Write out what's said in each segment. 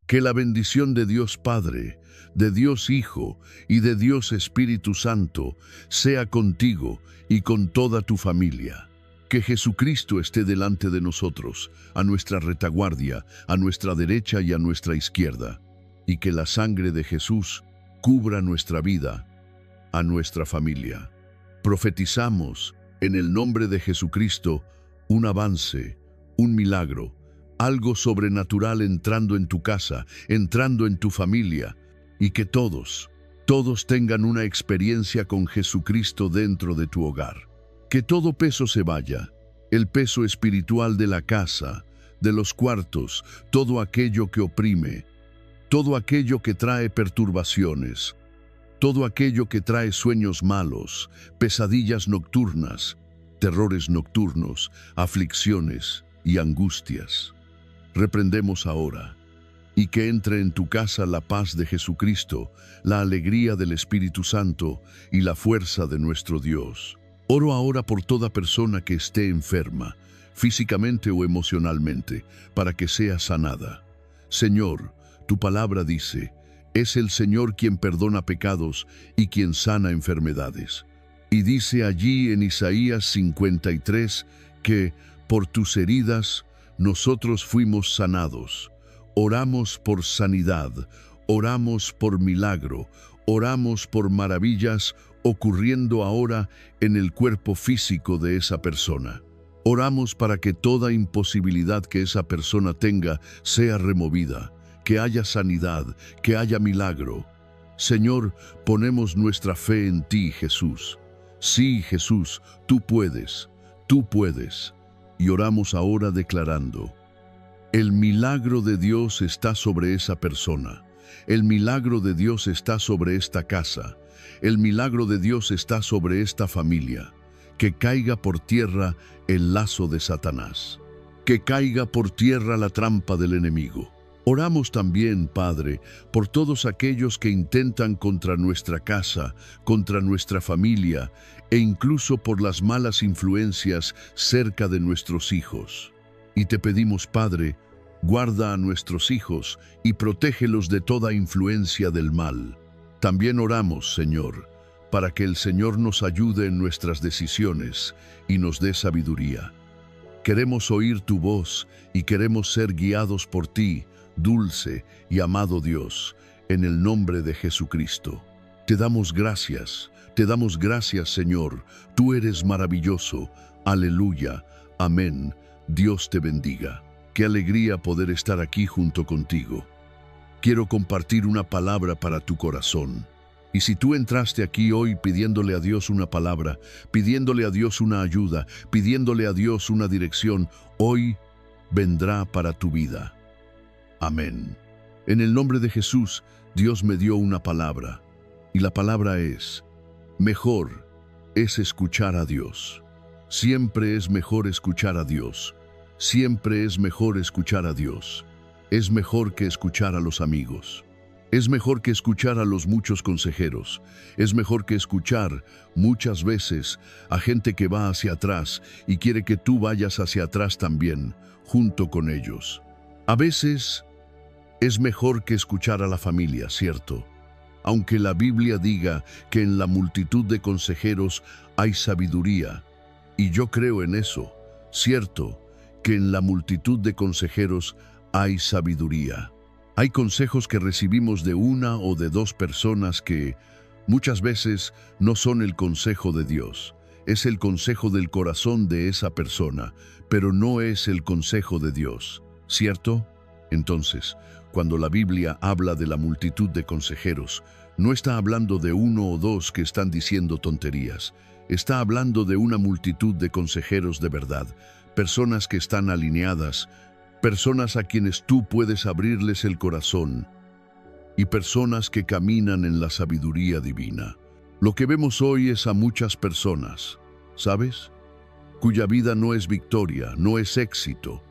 Que la bendición de Dios Padre, de Dios Hijo y de Dios Espíritu Santo sea contigo y con toda tu familia. Que Jesucristo esté delante de nosotros, a nuestra retaguardia, a nuestra derecha y a nuestra izquierda, y que la sangre de Jesús cubra nuestra vida, a nuestra familia. Profetizamos, en el nombre de Jesucristo, un avance, un milagro, algo sobrenatural entrando en tu casa, entrando en tu familia, y que todos tengan una experiencia con Jesucristo dentro de tu hogar. Que todo peso se vaya, el peso espiritual de la casa, de los cuartos, todo aquello que oprime, todo aquello que trae perturbaciones, todo aquello que trae sueños malos, pesadillas nocturnas, terrores nocturnos, aflicciones y angustias. Reprendemos ahora, y que entre en tu casa la paz de Jesucristo, la alegría del Espíritu Santo y la fuerza de nuestro Dios. Oro ahora por toda persona que esté enferma, físicamente o emocionalmente, para que sea sanada. Señor, tu palabra dice, es el Señor quien perdona pecados y quien sana enfermedades. Y dice allí en Isaías 53 que, por tus heridas, nosotros fuimos sanados. Oramos por sanidad, oramos por milagro, oramos por maravillas ocurriendo ahora en el cuerpo físico de esa persona. Oramos para que toda imposibilidad que esa persona tenga sea removida, que haya sanidad, que haya milagro. Señor, ponemos nuestra fe en ti, Jesús. Sí, Jesús, tú puedes. Y oramos ahora declarando, el milagro de Dios está sobre esa persona. El milagro de Dios está sobre esta casa. El milagro de Dios está sobre esta familia. Que caiga por tierra el lazo de Satanás. Que caiga por tierra la trampa del enemigo. Oramos también, Padre, por todos aquellos que intentan contra nuestra casa, contra nuestra familia, e incluso por las malas influencias cerca de nuestros hijos. Y te pedimos, Padre, guarda a nuestros hijos y protégelos de toda influencia del mal. También oramos, Señor, para que el Señor nos ayude en nuestras decisiones y nos dé sabiduría. Queremos oír tu voz y queremos ser guiados por ti, dulce y amado Dios, en el nombre de Jesucristo. Te damos gracias, Señor. Tú eres maravilloso. Aleluya. Amén. Dios te bendiga. Qué alegría poder estar aquí junto contigo. Quiero compartir una palabra para tu corazón. Y si tú entraste aquí hoy pidiéndole a Dios una palabra, pidiéndole a Dios una ayuda, pidiéndole a Dios una dirección, hoy vendrá para tu vida. Amén. En el nombre de Jesús, Dios me dio una palabra. Y la palabra es, mejor es escuchar a Dios. Siempre es mejor escuchar a Dios. Siempre es mejor escuchar a Dios. Es mejor que escuchar a los amigos. Es mejor que escuchar a los muchos consejeros. Es mejor que escuchar muchas veces a gente que va hacia atrás y quiere que tú vayas hacia atrás también, junto con ellos. A veces es mejor que escuchar a la familia, ¿cierto? Aunque la Biblia diga que en la multitud de consejeros hay sabiduría, y yo creo en eso, cierto, que en la multitud de consejeros hay sabiduría. Hay consejos que recibimos de una o de dos personas que muchas veces no son el consejo de Dios. Es el consejo del corazón de esa persona, pero no es el consejo de Dios, ¿cierto? Entonces, cuando la Biblia habla de la multitud de consejeros, no está hablando de uno o dos que están diciendo tonterías. Está hablando de una multitud de consejeros de verdad, personas que están alineadas, personas a quienes tú puedes abrirles el corazón y personas que caminan en la sabiduría divina. Lo que vemos hoy es a muchas personas, ¿sabes? Cuya vida no es victoria, no es éxito.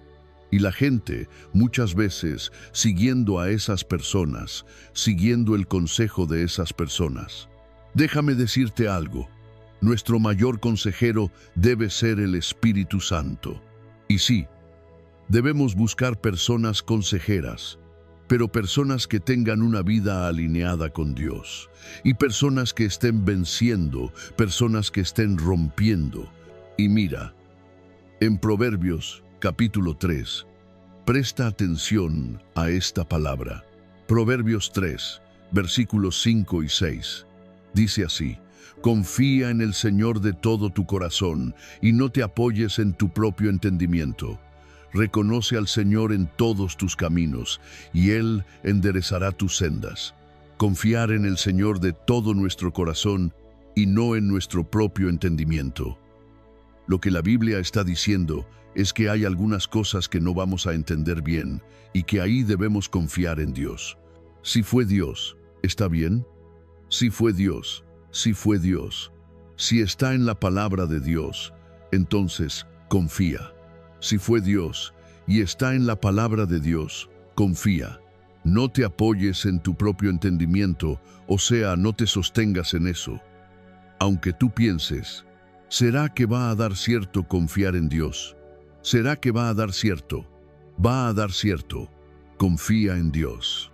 Y la gente, muchas veces, siguiendo a esas personas, siguiendo el consejo de esas personas. Déjame decirte algo. Nuestro mayor consejero debe ser el Espíritu Santo. Y sí, debemos buscar personas consejeras, pero personas que tengan una vida alineada con Dios, y personas que estén venciendo, personas que estén rompiendo. Y mira, en Proverbios capítulo 3, presta atención a esta palabra. Proverbios 3, versículos 5 y 6. Dice así: confía en el Señor de todo tu corazón y no te apoyes en tu propio entendimiento. Reconoce al Señor en todos tus caminos y Él enderezará tus sendas. Confiar en el Señor de todo nuestro corazón y no en nuestro propio entendimiento. Lo que la Biblia está diciendo es que hay algunas cosas que no vamos a entender bien y que ahí debemos confiar en Dios. Si fue Dios, ¿está bien? Si fue Dios, si fue Dios. Si está en la palabra de Dios, entonces confía. Si fue Dios y está en la palabra de Dios, confía. No te apoyes en tu propio entendimiento, o sea, no te sostengas en eso. Aunque tú pienses, ¿será que va a dar cierto confiar en Dios? ¿Será que va a dar cierto? Va a dar cierto. Confía en Dios.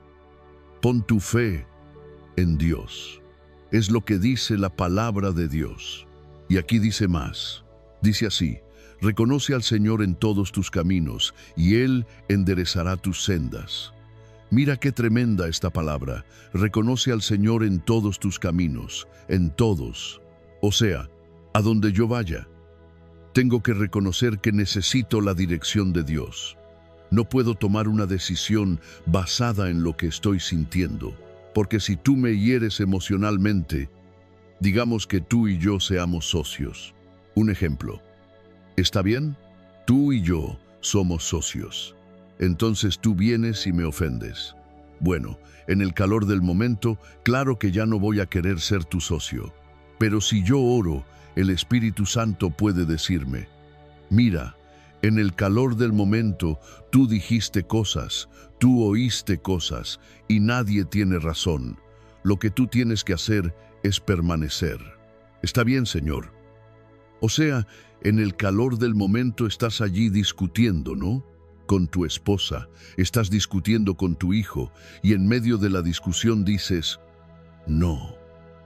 Pon tu fe en Dios. Es lo que dice la palabra de Dios. Y aquí dice más. Dice así: reconoce al Señor en todos tus caminos, y Él enderezará tus sendas. Mira qué tremenda esta palabra. Reconoce al Señor en todos tus caminos, en todos. O sea, a donde yo vaya, tengo que reconocer que necesito la dirección de Dios. No puedo tomar una decisión basada en lo que estoy sintiendo, porque si tú me hieres emocionalmente, digamos que tú y yo seamos socios. Un ejemplo. ¿Está bien? Tú y yo somos socios. Entonces tú vienes y me ofendes. Bueno, en el calor del momento, claro que ya no voy a querer ser tu socio. Pero si yo oro, el Espíritu Santo puede decirme: mira, en el calor del momento tú dijiste cosas, tú oíste cosas, y nadie tiene razón. Lo que tú tienes que hacer es permanecer. ¿Está bien, Señor? O sea, en el calor del momento estás allí discutiendo, ¿no? Con tu esposa, estás discutiendo con tu hijo, y en medio de la discusión dices: no,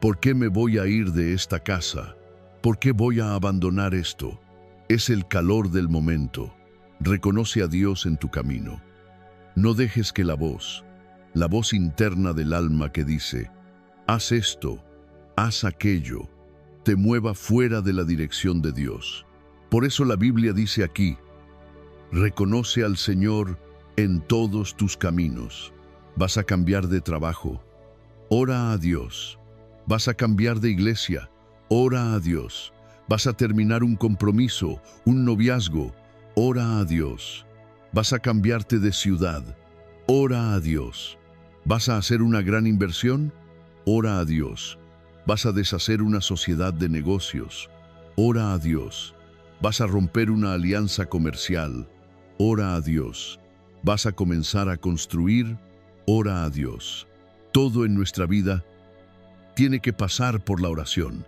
¿por qué me voy a ir de esta casa? ¿Por qué voy a abandonar esto? Es el calor del momento. Reconoce a Dios en tu camino. No dejes que la voz interna del alma que dice: haz esto, haz aquello, te mueva fuera de la dirección de Dios. Por eso la Biblia dice aquí: reconoce al Señor en todos tus caminos. Vas a cambiar de trabajo, ora a Dios. Vas a cambiar de iglesia, ora a Dios. Vas a terminar un compromiso, un noviazgo, ora a Dios. Vas a cambiarte de ciudad, ora a Dios. Vas a hacer una gran inversión, ora a Dios. Vas a deshacer una sociedad de negocios, ora a Dios. Vas a romper una alianza comercial, ora a Dios. Vas a comenzar a construir, ora a Dios. Todo en nuestra vida tiene que pasar por la oración,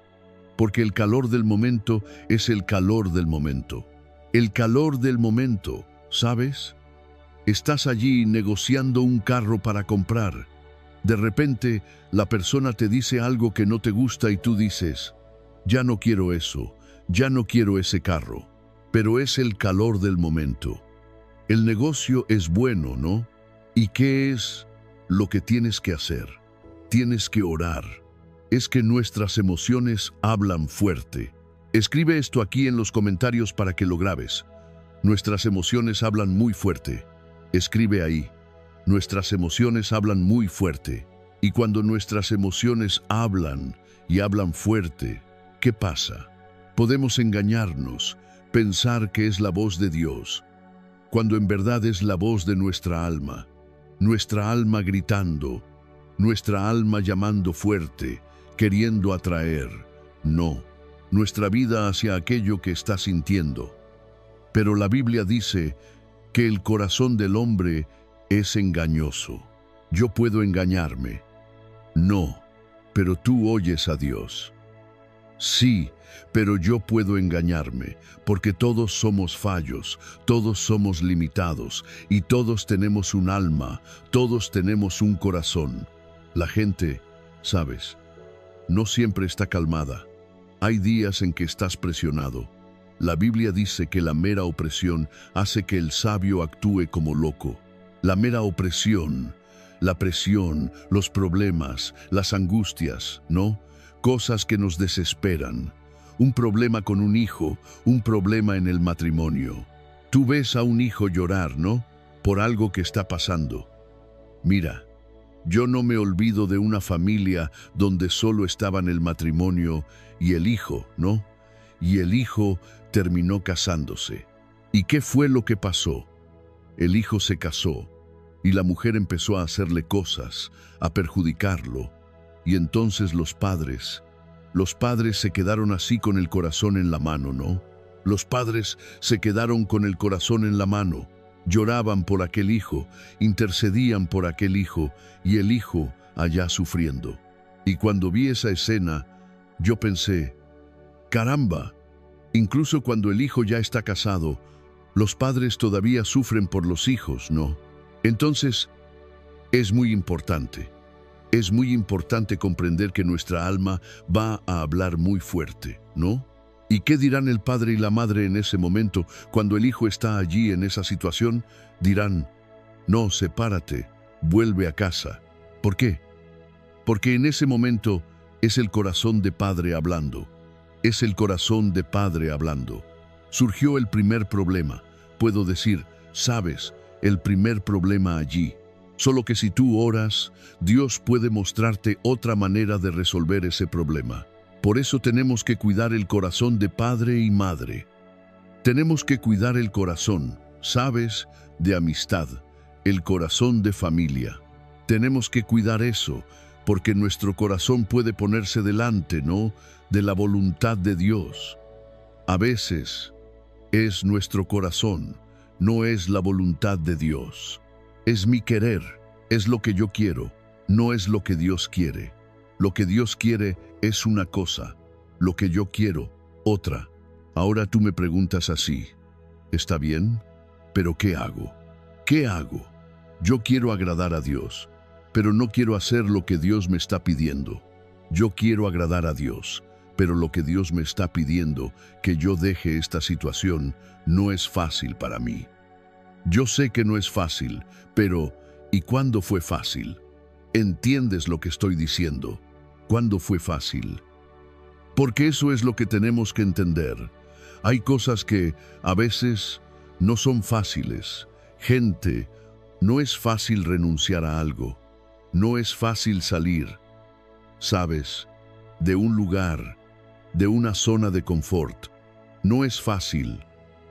porque el calor del momento es el calor del momento. El calor del momento, ¿sabes? Estás allí negociando un carro para comprar. De repente, la persona te dice algo que no te gusta y tú dices: ya no quiero eso, ya no quiero ese carro. Pero es el calor del momento. El negocio es bueno, ¿no? ¿Y qué es lo que tienes que hacer? Tienes que orar. Es que nuestras emociones hablan fuerte. Escribe esto aquí en los comentarios para que lo grabes. Nuestras emociones hablan muy fuerte. Escribe ahí. Nuestras emociones hablan muy fuerte. Y cuando nuestras emociones hablan y hablan fuerte, ¿qué pasa? Podemos engañarnos, pensar que es la voz de Dios, cuando en verdad es la voz de nuestra alma gritando, nuestra alma llamando fuerte, queriendo atraer, no, nuestra vida hacia aquello que está sintiendo. Pero la Biblia dice que el corazón del hombre es engañoso. Yo puedo engañarme. No, pero tú oyes a Dios. Sí, pero yo puedo engañarme, porque todos somos fallos, todos somos limitados, y todos tenemos un alma, todos tenemos un corazón. La gente, sabes, no siempre está calmada. Hay días en que estás presionado. La Biblia dice que la mera opresión hace que el sabio actúe como loco. La mera opresión, la presión, los problemas, las angustias, ¿no? Cosas que nos desesperan. Un problema con un hijo, un problema en el matrimonio. Tú ves a un hijo llorar, ¿no? Por algo que está pasando. Mira, yo no me olvido de una familia donde solo estaban el matrimonio y el hijo, ¿no? Y el hijo terminó casándose. ¿Y qué fue lo que pasó? El hijo se casó y la mujer empezó a hacerle cosas, a perjudicarlo. Y entonces los padres se quedaron así con el corazón en la mano, ¿no? Los padres se quedaron con el corazón en la mano. Lloraban por aquel hijo, intercedían por aquel hijo y el hijo allá sufriendo. Y cuando vi esa escena, yo pensé, caramba, incluso cuando el hijo ya está casado, los padres todavía sufren por los hijos, ¿no? Entonces, es muy importante comprender que nuestra alma va a hablar muy fuerte, ¿no? ¿Y qué dirán el padre y la madre en ese momento cuando el hijo está allí en esa situación? Dirán, no, sepárate, vuelve a casa. ¿Por qué? Porque en ese momento es el corazón de padre hablando. Es el corazón de padre hablando. Surgió el primer problema. Puedo decir, sabes, el primer problema allí. Solo que si tú oras, Dios puede mostrarte otra manera de resolver ese problema. Por eso tenemos que cuidar el corazón de padre y madre. Tenemos que cuidar el corazón, ¿sabes?, de amistad, el corazón de familia. Tenemos que cuidar eso, porque nuestro corazón puede ponerse delante, ¿no?, de la voluntad de Dios. A veces es nuestro corazón, no es la voluntad de Dios. Es mi querer, es lo que yo quiero, no es lo que Dios quiere. Lo que Dios quiere es una cosa, lo que yo quiero, otra. Ahora tú me preguntas así, ¿está bien? ¿Pero qué hago? ¿Qué hago? Yo quiero agradar a Dios, pero no quiero hacer lo que Dios me está pidiendo. Yo quiero agradar a Dios, pero lo que Dios me está pidiendo, que yo deje esta situación, no es fácil para mí. Yo sé que no es fácil, pero ¿y cuándo fue fácil? ¿Entiendes lo que estoy diciendo? ¿Cuándo fue fácil? Porque eso es lo que tenemos que entender. Hay cosas que a veces no son fáciles. Gente, no es fácil renunciar a algo. No es fácil salir, ¿sabes?, de un lugar, de una zona de confort. No es fácil,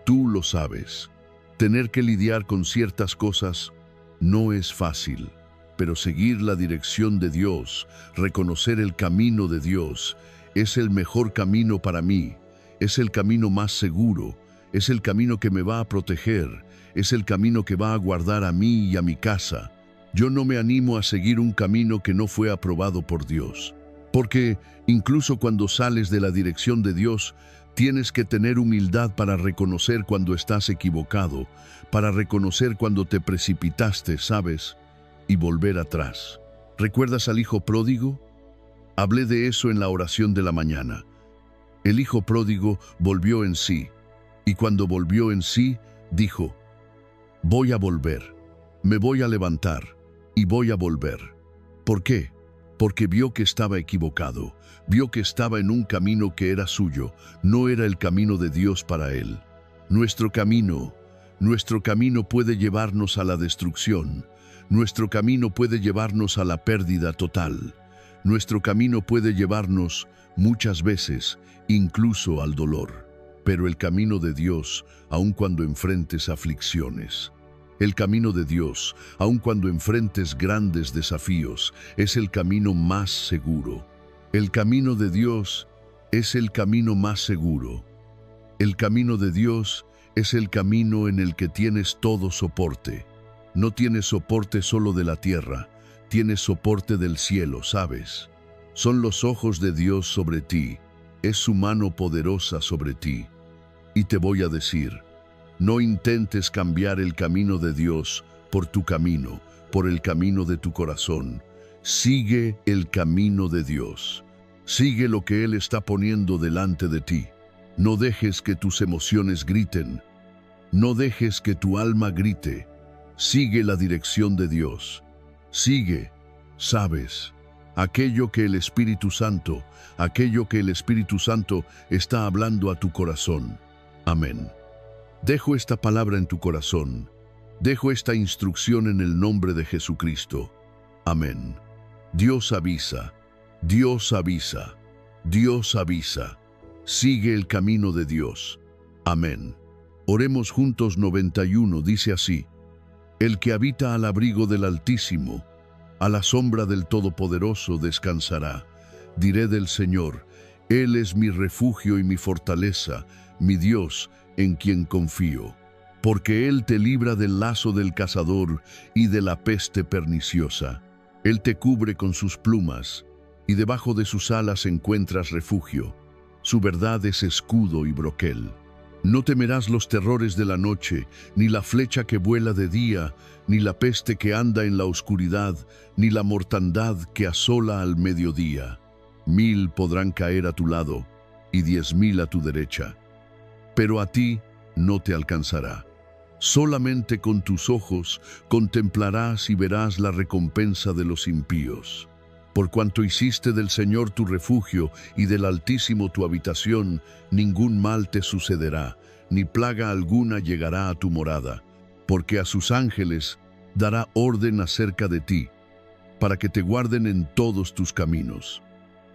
tú lo sabes. Tener que lidiar con ciertas cosas no es fácil, pero seguir la dirección de Dios, reconocer el camino de Dios, es el mejor camino para mí, es el camino más seguro, es el camino que me va a proteger, es el camino que va a guardar a mí y a mi casa. Yo no me animo a seguir un camino que no fue aprobado por Dios, porque incluso cuando sales de la dirección de Dios, tienes que tener humildad para reconocer cuando estás equivocado, para reconocer cuando te precipitaste, ¿sabes?, y volver atrás. ¿Recuerdas al hijo pródigo? Hablé de eso en la oración de la mañana. El hijo pródigo volvió en sí, y cuando volvió en sí, dijo, voy a volver, me voy a levantar, y voy a volver. ¿Por qué? Porque vio que estaba equivocado, vio que estaba en un camino que era suyo, no era el camino de Dios para él. Nuestro camino puede llevarnos a la destrucción. Nuestro camino puede llevarnos a la pérdida total. Nuestro camino puede llevarnos, muchas veces, incluso al dolor. Pero el camino de Dios, aun cuando enfrentes aflicciones, el camino de Dios, aun cuando enfrentes grandes desafíos, es el camino más seguro. El camino de Dios es el camino más seguro. El camino de Dios es el camino en el que tienes todo soporte. No tienes soporte solo de la tierra, tienes soporte del cielo, ¿sabes? Son los ojos de Dios sobre ti. es su mano poderosa sobre ti. Y te voy a decir, no intentes cambiar el camino de Dios por tu camino, por el camino de tu corazón. Sigue el camino de Dios. Sigue lo que Él está poniendo delante de ti. No dejes que tus emociones griten. No dejes que tu alma grite. Sigue la dirección de Dios. Sigue, sabes, aquello que el Espíritu Santo está hablando a tu corazón. Amén. Dejo esta palabra en tu corazón. Dejo esta instrucción en el nombre de Jesucristo. Amén. Dios avisa, Dios avisa, Dios avisa. Sigue el camino de Dios. Amén. Oremos juntos. 91 dice así: El que habita al abrigo del Altísimo, a la sombra del Todopoderoso descansará. Diré del Señor, Él es mi refugio y mi fortaleza, mi Dios, en quien confío. Porque Él te libra del lazo del cazador y de la peste perniciosa. Él te cubre con sus plumas, y debajo de sus alas encuentras refugio. Su verdad es escudo y broquel. No temerás los terrores de la noche, ni la flecha que vuela de día, ni la peste que anda en la oscuridad, ni la mortandad que asola al mediodía. 1000 podrán caer a tu lado, y 10.000 a tu derecha, pero a ti no te alcanzará. Solamente con tus ojos contemplarás y verás la recompensa de los impíos. Por cuanto hiciste del Señor tu refugio y del Altísimo tu habitación, ningún mal te sucederá, ni plaga alguna llegará a tu morada, porque a sus ángeles dará orden acerca de ti, para que te guarden en todos tus caminos.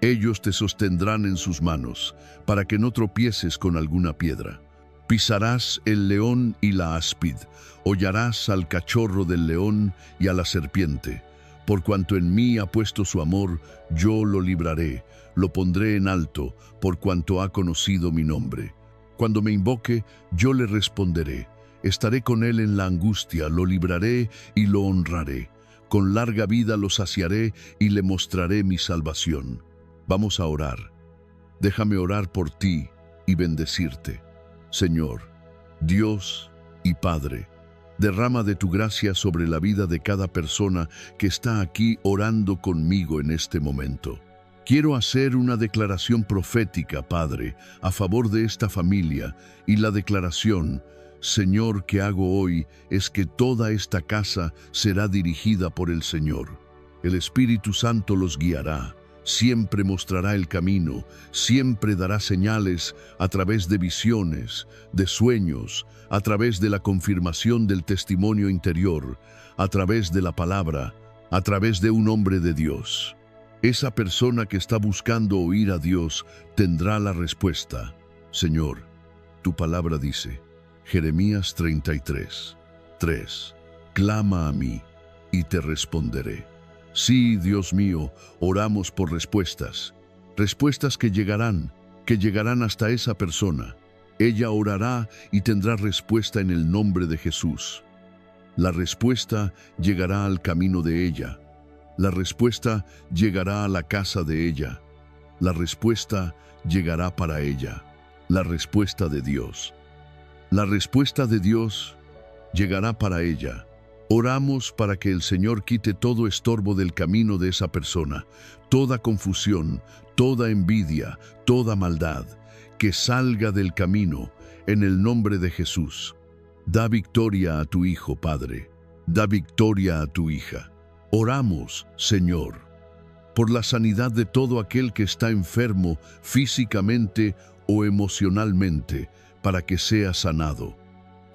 Ellos te sostendrán en sus manos, para que no tropieces con alguna piedra. Pisarás el león y la áspid, hollarás al cachorro del león y a la serpiente. Por cuanto en mí ha puesto su amor, yo lo libraré, lo pondré en alto, por cuanto ha conocido mi nombre. Cuando me invoque, yo le responderé. Estaré con él en la angustia, lo libraré y lo honraré. Con larga vida lo saciaré y le mostraré mi salvación. Vamos a orar. Déjame orar por ti y bendecirte. Señor, Dios y Padre, derrama de tu gracia sobre la vida de cada persona que está aquí orando conmigo en este momento. Quiero hacer una declaración profética, Padre, a favor de esta familia, y la declaración, Señor, que hago hoy es que toda esta casa será dirigida por el Señor. El Espíritu Santo los guiará, siempre mostrará el camino, siempre dará señales a través de visiones, de sueños, a través de la confirmación del testimonio interior, a través de la palabra, a través de un hombre de Dios. Esa persona que está buscando oír a Dios tendrá la respuesta. Señor, tu palabra dice, Jeremías 33:3, clama a mí y te responderé. Sí, Dios mío, oramos por respuestas, respuestas que llegarán hasta esa persona. Ella orará y tendrá respuesta en el nombre de Jesús. La respuesta llegará al camino de ella. La respuesta llegará a la casa de ella. La respuesta llegará para ella. La respuesta de Dios. La respuesta de Dios llegará para ella. Oramos para que el Señor quite todo estorbo del camino de esa persona, toda confusión, toda envidia, toda maldad, que salga del camino en el nombre de Jesús. Da victoria a tu hijo, Padre. Da victoria a tu hija. Oramos, Señor, por la sanidad de todo aquel que está enfermo físicamente o emocionalmente, para que sea sanado.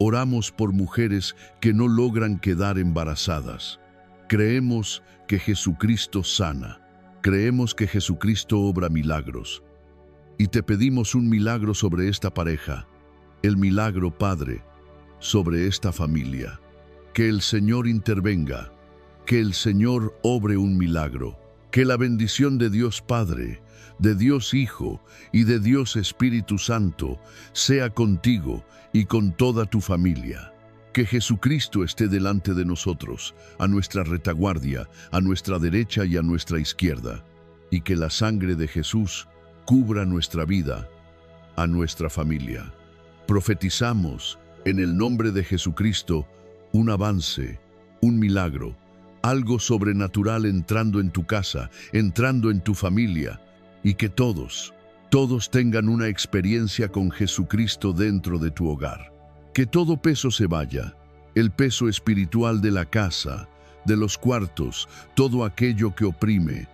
Oramos por mujeres que no logran quedar embarazadas. Creemos que Jesucristo sana. Creemos que Jesucristo obra milagros. Y te pedimos un milagro sobre esta pareja. El milagro, Padre, sobre esta familia. Que el Señor intervenga. Que el Señor obre un milagro. Que la bendición de Dios Padre, de Dios Hijo y de Dios Espíritu Santo sea contigo y con toda tu familia. Que Jesucristo esté delante de nosotros, a nuestra retaguardia, a nuestra derecha y a nuestra izquierda, y que la sangre de Jesús cubra nuestra vida, a nuestra familia. Profetizamos, en el nombre de Jesucristo, un avance, un milagro, algo sobrenatural entrando en tu casa, entrando en tu familia, y que todos tengan una experiencia con Jesucristo dentro de tu hogar. Que todo peso se vaya, el peso espiritual de la casa, de los cuartos, todo aquello que oprime,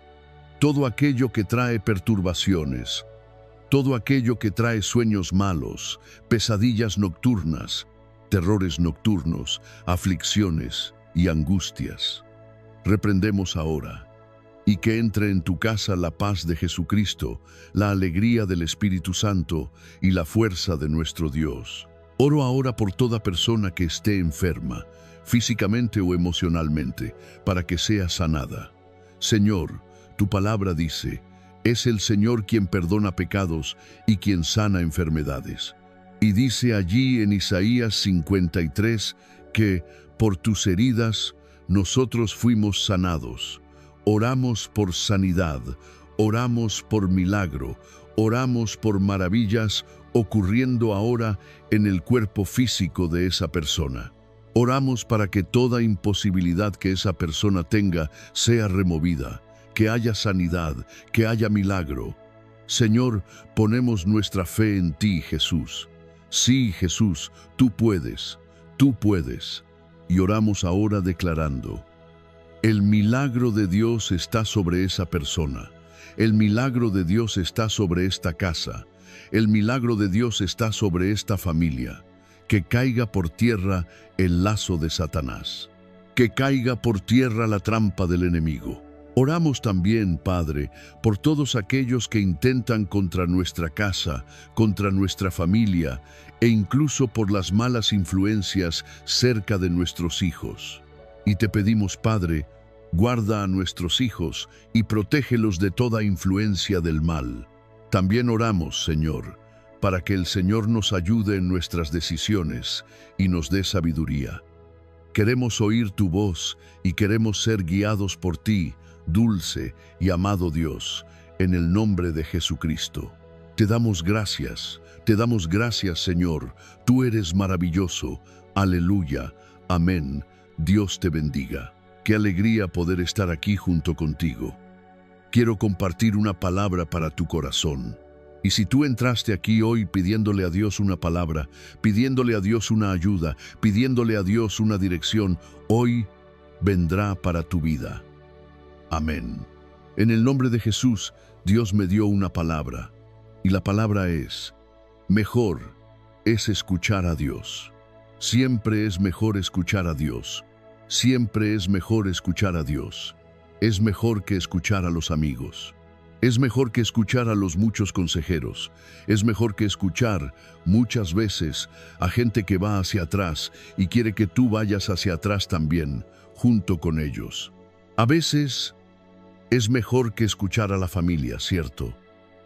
todo aquello que trae perturbaciones, todo aquello que trae sueños malos, pesadillas nocturnas, terrores nocturnos, aflicciones y angustias. Reprendemos ahora, y que entre en tu casa la paz de Jesucristo, la alegría del Espíritu Santo y la fuerza de nuestro Dios. Oro ahora por toda persona que esté enferma, físicamente o emocionalmente, para que sea sanada. Señor, tu palabra dice, es el Señor quien perdona pecados y quien sana enfermedades. Y dice allí en Isaías 53 que, por tus heridas, nosotros fuimos sanados. Oramos por sanidad, oramos por milagro, oramos por maravillas ocurriendo ahora en el cuerpo físico de esa persona. Oramos para que toda imposibilidad que esa persona tenga sea removida, que haya sanidad, que haya milagro. Señor, ponemos nuestra fe en ti, Jesús. Sí, Jesús, tú puedes. Y oramos ahora declarando, el milagro de Dios está sobre esa persona. El milagro de Dios está sobre esta casa. El milagro de Dios está sobre esta familia. Que caiga por tierra el lazo de Satanás. Que caiga por tierra la trampa del enemigo. Oramos también, Padre, por todos aquellos que intentan contra nuestra casa, contra nuestra familia e incluso por las malas influencias cerca de nuestros hijos. Y te pedimos, Padre, guarda a nuestros hijos y protégelos de toda influencia del mal. También oramos, Señor, para que el Señor nos ayude en nuestras decisiones y nos dé sabiduría. Queremos oír tu voz y queremos ser guiados por ti, dulce y amado Dios, en el nombre de Jesucristo. Te damos gracias, Señor. Tú eres maravilloso. Aleluya. Amén. Dios te bendiga. Qué alegría poder estar aquí junto contigo. Quiero compartir una palabra para tu corazón. Y si tú entraste aquí hoy pidiéndole a Dios una palabra, pidiéndole a Dios una ayuda, pidiéndole a Dios una dirección, hoy vendrá para tu vida. Amén. En el nombre de Jesús, Dios me dio una palabra. Y la palabra es, mejor es escuchar a Dios. Siempre es mejor escuchar a Dios. Siempre es mejor escuchar a Dios. Es mejor que escuchar a los amigos. Es mejor que escuchar a los muchos consejeros. Es mejor que escuchar muchas veces a gente que va hacia atrás y quiere que tú vayas hacia atrás también, junto con ellos. A veces es mejor que escuchar a la familia, ¿cierto?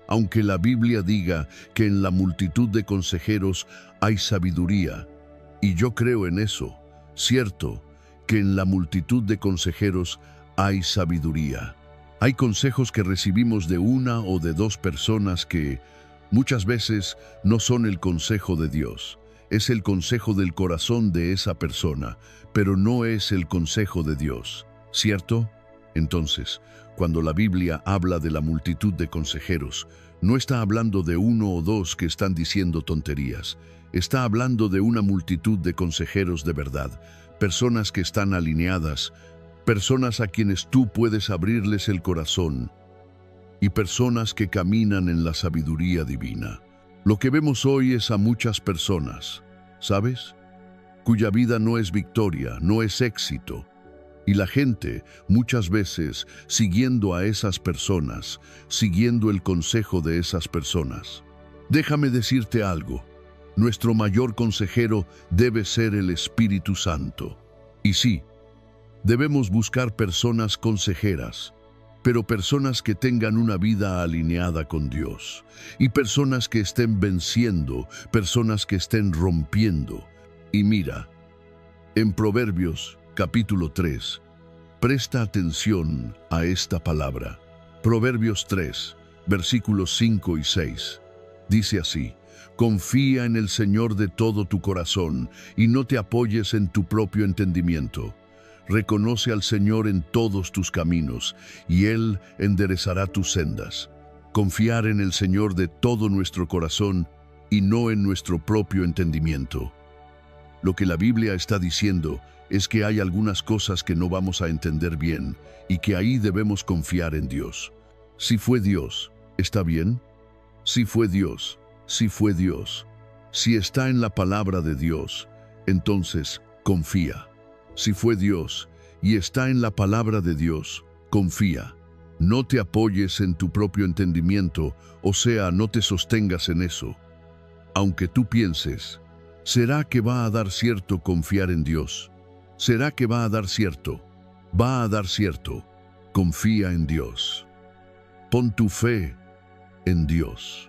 Aunque la Biblia diga que en la multitud de consejeros hay sabiduría, y yo creo en eso, ¿cierto? Que en la multitud de consejeros hay sabiduría. Hay consejos que recibimos de una o de dos personas que muchas veces no son el consejo de Dios. Es el consejo del corazón de esa persona, pero no es el consejo de Dios, ¿cierto? Entonces, cuando la Biblia habla de la multitud de consejeros, no está hablando de uno o dos que están diciendo tonterías. Está hablando de una multitud de consejeros de verdad, personas que están alineadas, personas a quienes tú puedes abrirles el corazón y personas que caminan en la sabiduría divina. Lo que vemos hoy es a muchas personas, ¿sabes? Cuya vida no es victoria, no es éxito. Y la gente, muchas veces, siguiendo a esas personas, siguiendo el consejo de esas personas. Déjame decirte algo. Nuestro mayor consejero debe ser el Espíritu Santo. Y sí, debemos buscar personas consejeras, pero personas que tengan una vida alineada con Dios, y personas que estén venciendo, personas que estén rompiendo. Y mira, en Proverbios, capítulo 3, presta atención a esta palabra. Proverbios 3, versículos 5 y 6. Dice así: confía en el Señor de todo tu corazón y no te apoyes en tu propio entendimiento. Reconoce al Señor en todos tus caminos y Él enderezará tus sendas. Confiar en el Señor de todo nuestro corazón y no en nuestro propio entendimiento. Lo que la Biblia está diciendo es que hay algunas cosas que no vamos a entender bien y que ahí debemos confiar en Dios. Si fue Dios, ¿está bien? Si fue Dios, si fue Dios. Si está en la palabra de Dios, entonces confía. Si fue Dios y está en la palabra de Dios, confía. No te apoyes en tu propio entendimiento, o sea, no te sostengas en eso. Aunque tú pienses, ¿será que va a dar cierto confiar en Dios? ¿Será que va a dar cierto? Va a dar cierto. Confía en Dios. Pon tu fe en Dios.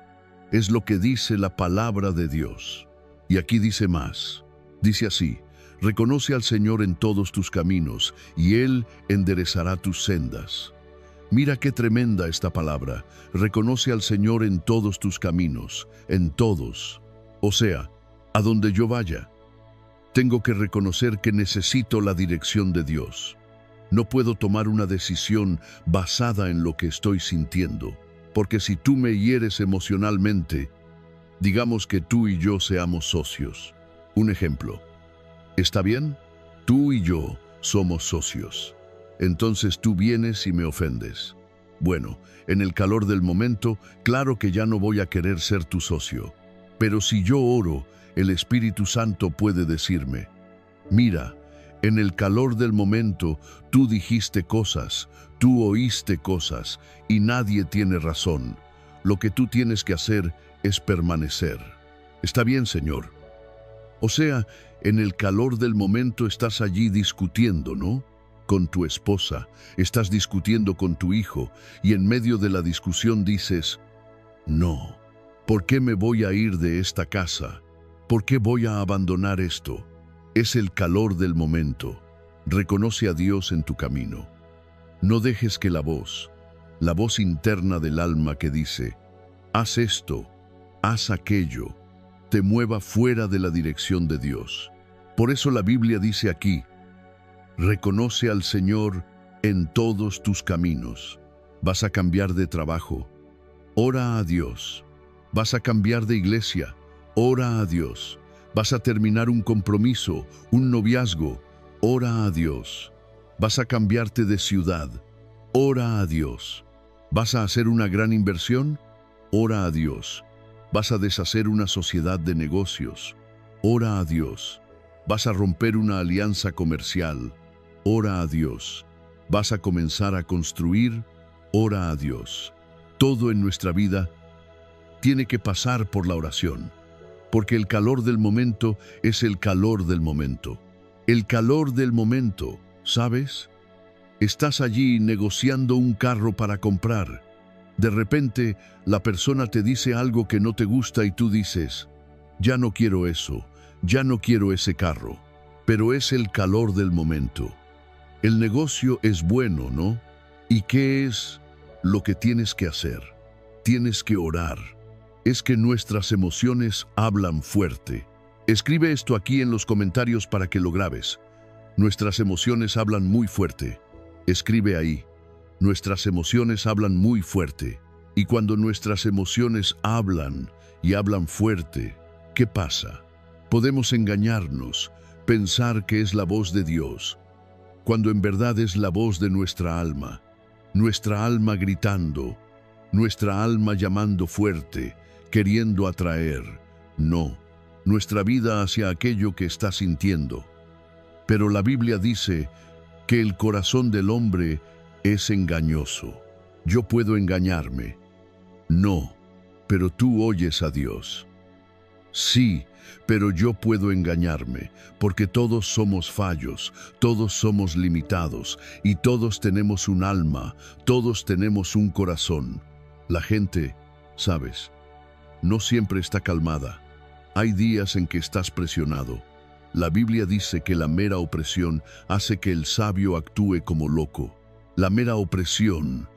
Es lo que dice la palabra de Dios. Y aquí dice más. Dice así: reconoce al Señor en todos tus caminos, y Él enderezará tus sendas. Mira qué tremenda esta palabra. Reconoce al Señor en todos tus caminos, en todos. O sea, a donde yo vaya, tengo que reconocer que necesito la dirección de Dios. No puedo tomar una decisión basada en lo que estoy sintiendo, porque si tú me hieres emocionalmente, digamos que tú y yo seamos socios. Un ejemplo. ¿Está bien? Tú y yo somos socios. Entonces tú vienes y me ofendes. Bueno, en el calor del momento, claro que ya no voy a querer ser tu socio. Pero si yo oro, el Espíritu Santo puede decirme: mira, en el calor del momento, tú dijiste cosas, tú oíste cosas, y nadie tiene razón. Lo que tú tienes que hacer es permanecer. ¿Está bien, Señor? O sea, en el calor del momento estás allí discutiendo, ¿no? Con tu esposa, estás discutiendo con tu hijo, y en medio de la discusión dices: no, ¿por qué me voy a ir de esta casa? ¿Por qué voy a abandonar esto? Es el calor del momento. Reconoce a Dios en tu camino. No dejes que la voz interna del alma que dice: haz esto, haz aquello, te mueva fuera de la dirección de Dios. Por eso la Biblia dice aquí: reconoce al Señor en todos tus caminos. Vas a cambiar de trabajo, ora a Dios. Vas a cambiar de iglesia, ora a Dios. Vas a terminar un compromiso, un noviazgo, ora a Dios. Vas a cambiarte de ciudad, ora a Dios. ¿Vas a hacer una gran inversión? Ora a Dios. ¿Vas a deshacer una sociedad de negocios? Ora a Dios. ¿Vas a romper una alianza comercial? Ora a Dios. ¿Vas a comenzar a construir? Ora a Dios. Todo en nuestra vida tiene que pasar por la oración, porque el calor del momento es el calor del momento. El calor del momento, ¿sabes? Estás allí negociando un carro para comprar. De repente, la persona te dice algo que no te gusta y tú dices: ya no quiero eso, ya no quiero ese carro. Pero es el calor del momento. El negocio es bueno, ¿no? ¿Y qué es lo que tienes que hacer? Tienes que orar. Es que nuestras emociones hablan fuerte. Escribe esto aquí en los comentarios para que lo grabes. Nuestras emociones hablan muy fuerte. Escribe ahí: nuestras emociones hablan muy fuerte. Y cuando nuestras emociones hablan y hablan fuerte, ¿qué pasa? Podemos engañarnos, pensar que es la voz de Dios, cuando en verdad es la voz de nuestra alma gritando, nuestra alma llamando fuerte, queriendo atraer, no, nuestra vida hacia aquello que está sintiendo. Pero la Biblia dice que el corazón del hombre es engañoso. Yo puedo engañarme. No, pero tú oyes a Dios. Sí, pero yo puedo engañarme, porque todos somos fallos, todos somos limitados, y todos tenemos un alma, todos tenemos un corazón. La gente, ¿sabes?, no siempre está calmada. Hay días en que estás presionado. La Biblia dice que la mera opresión hace que el sabio actúe como loco. La mera opresión,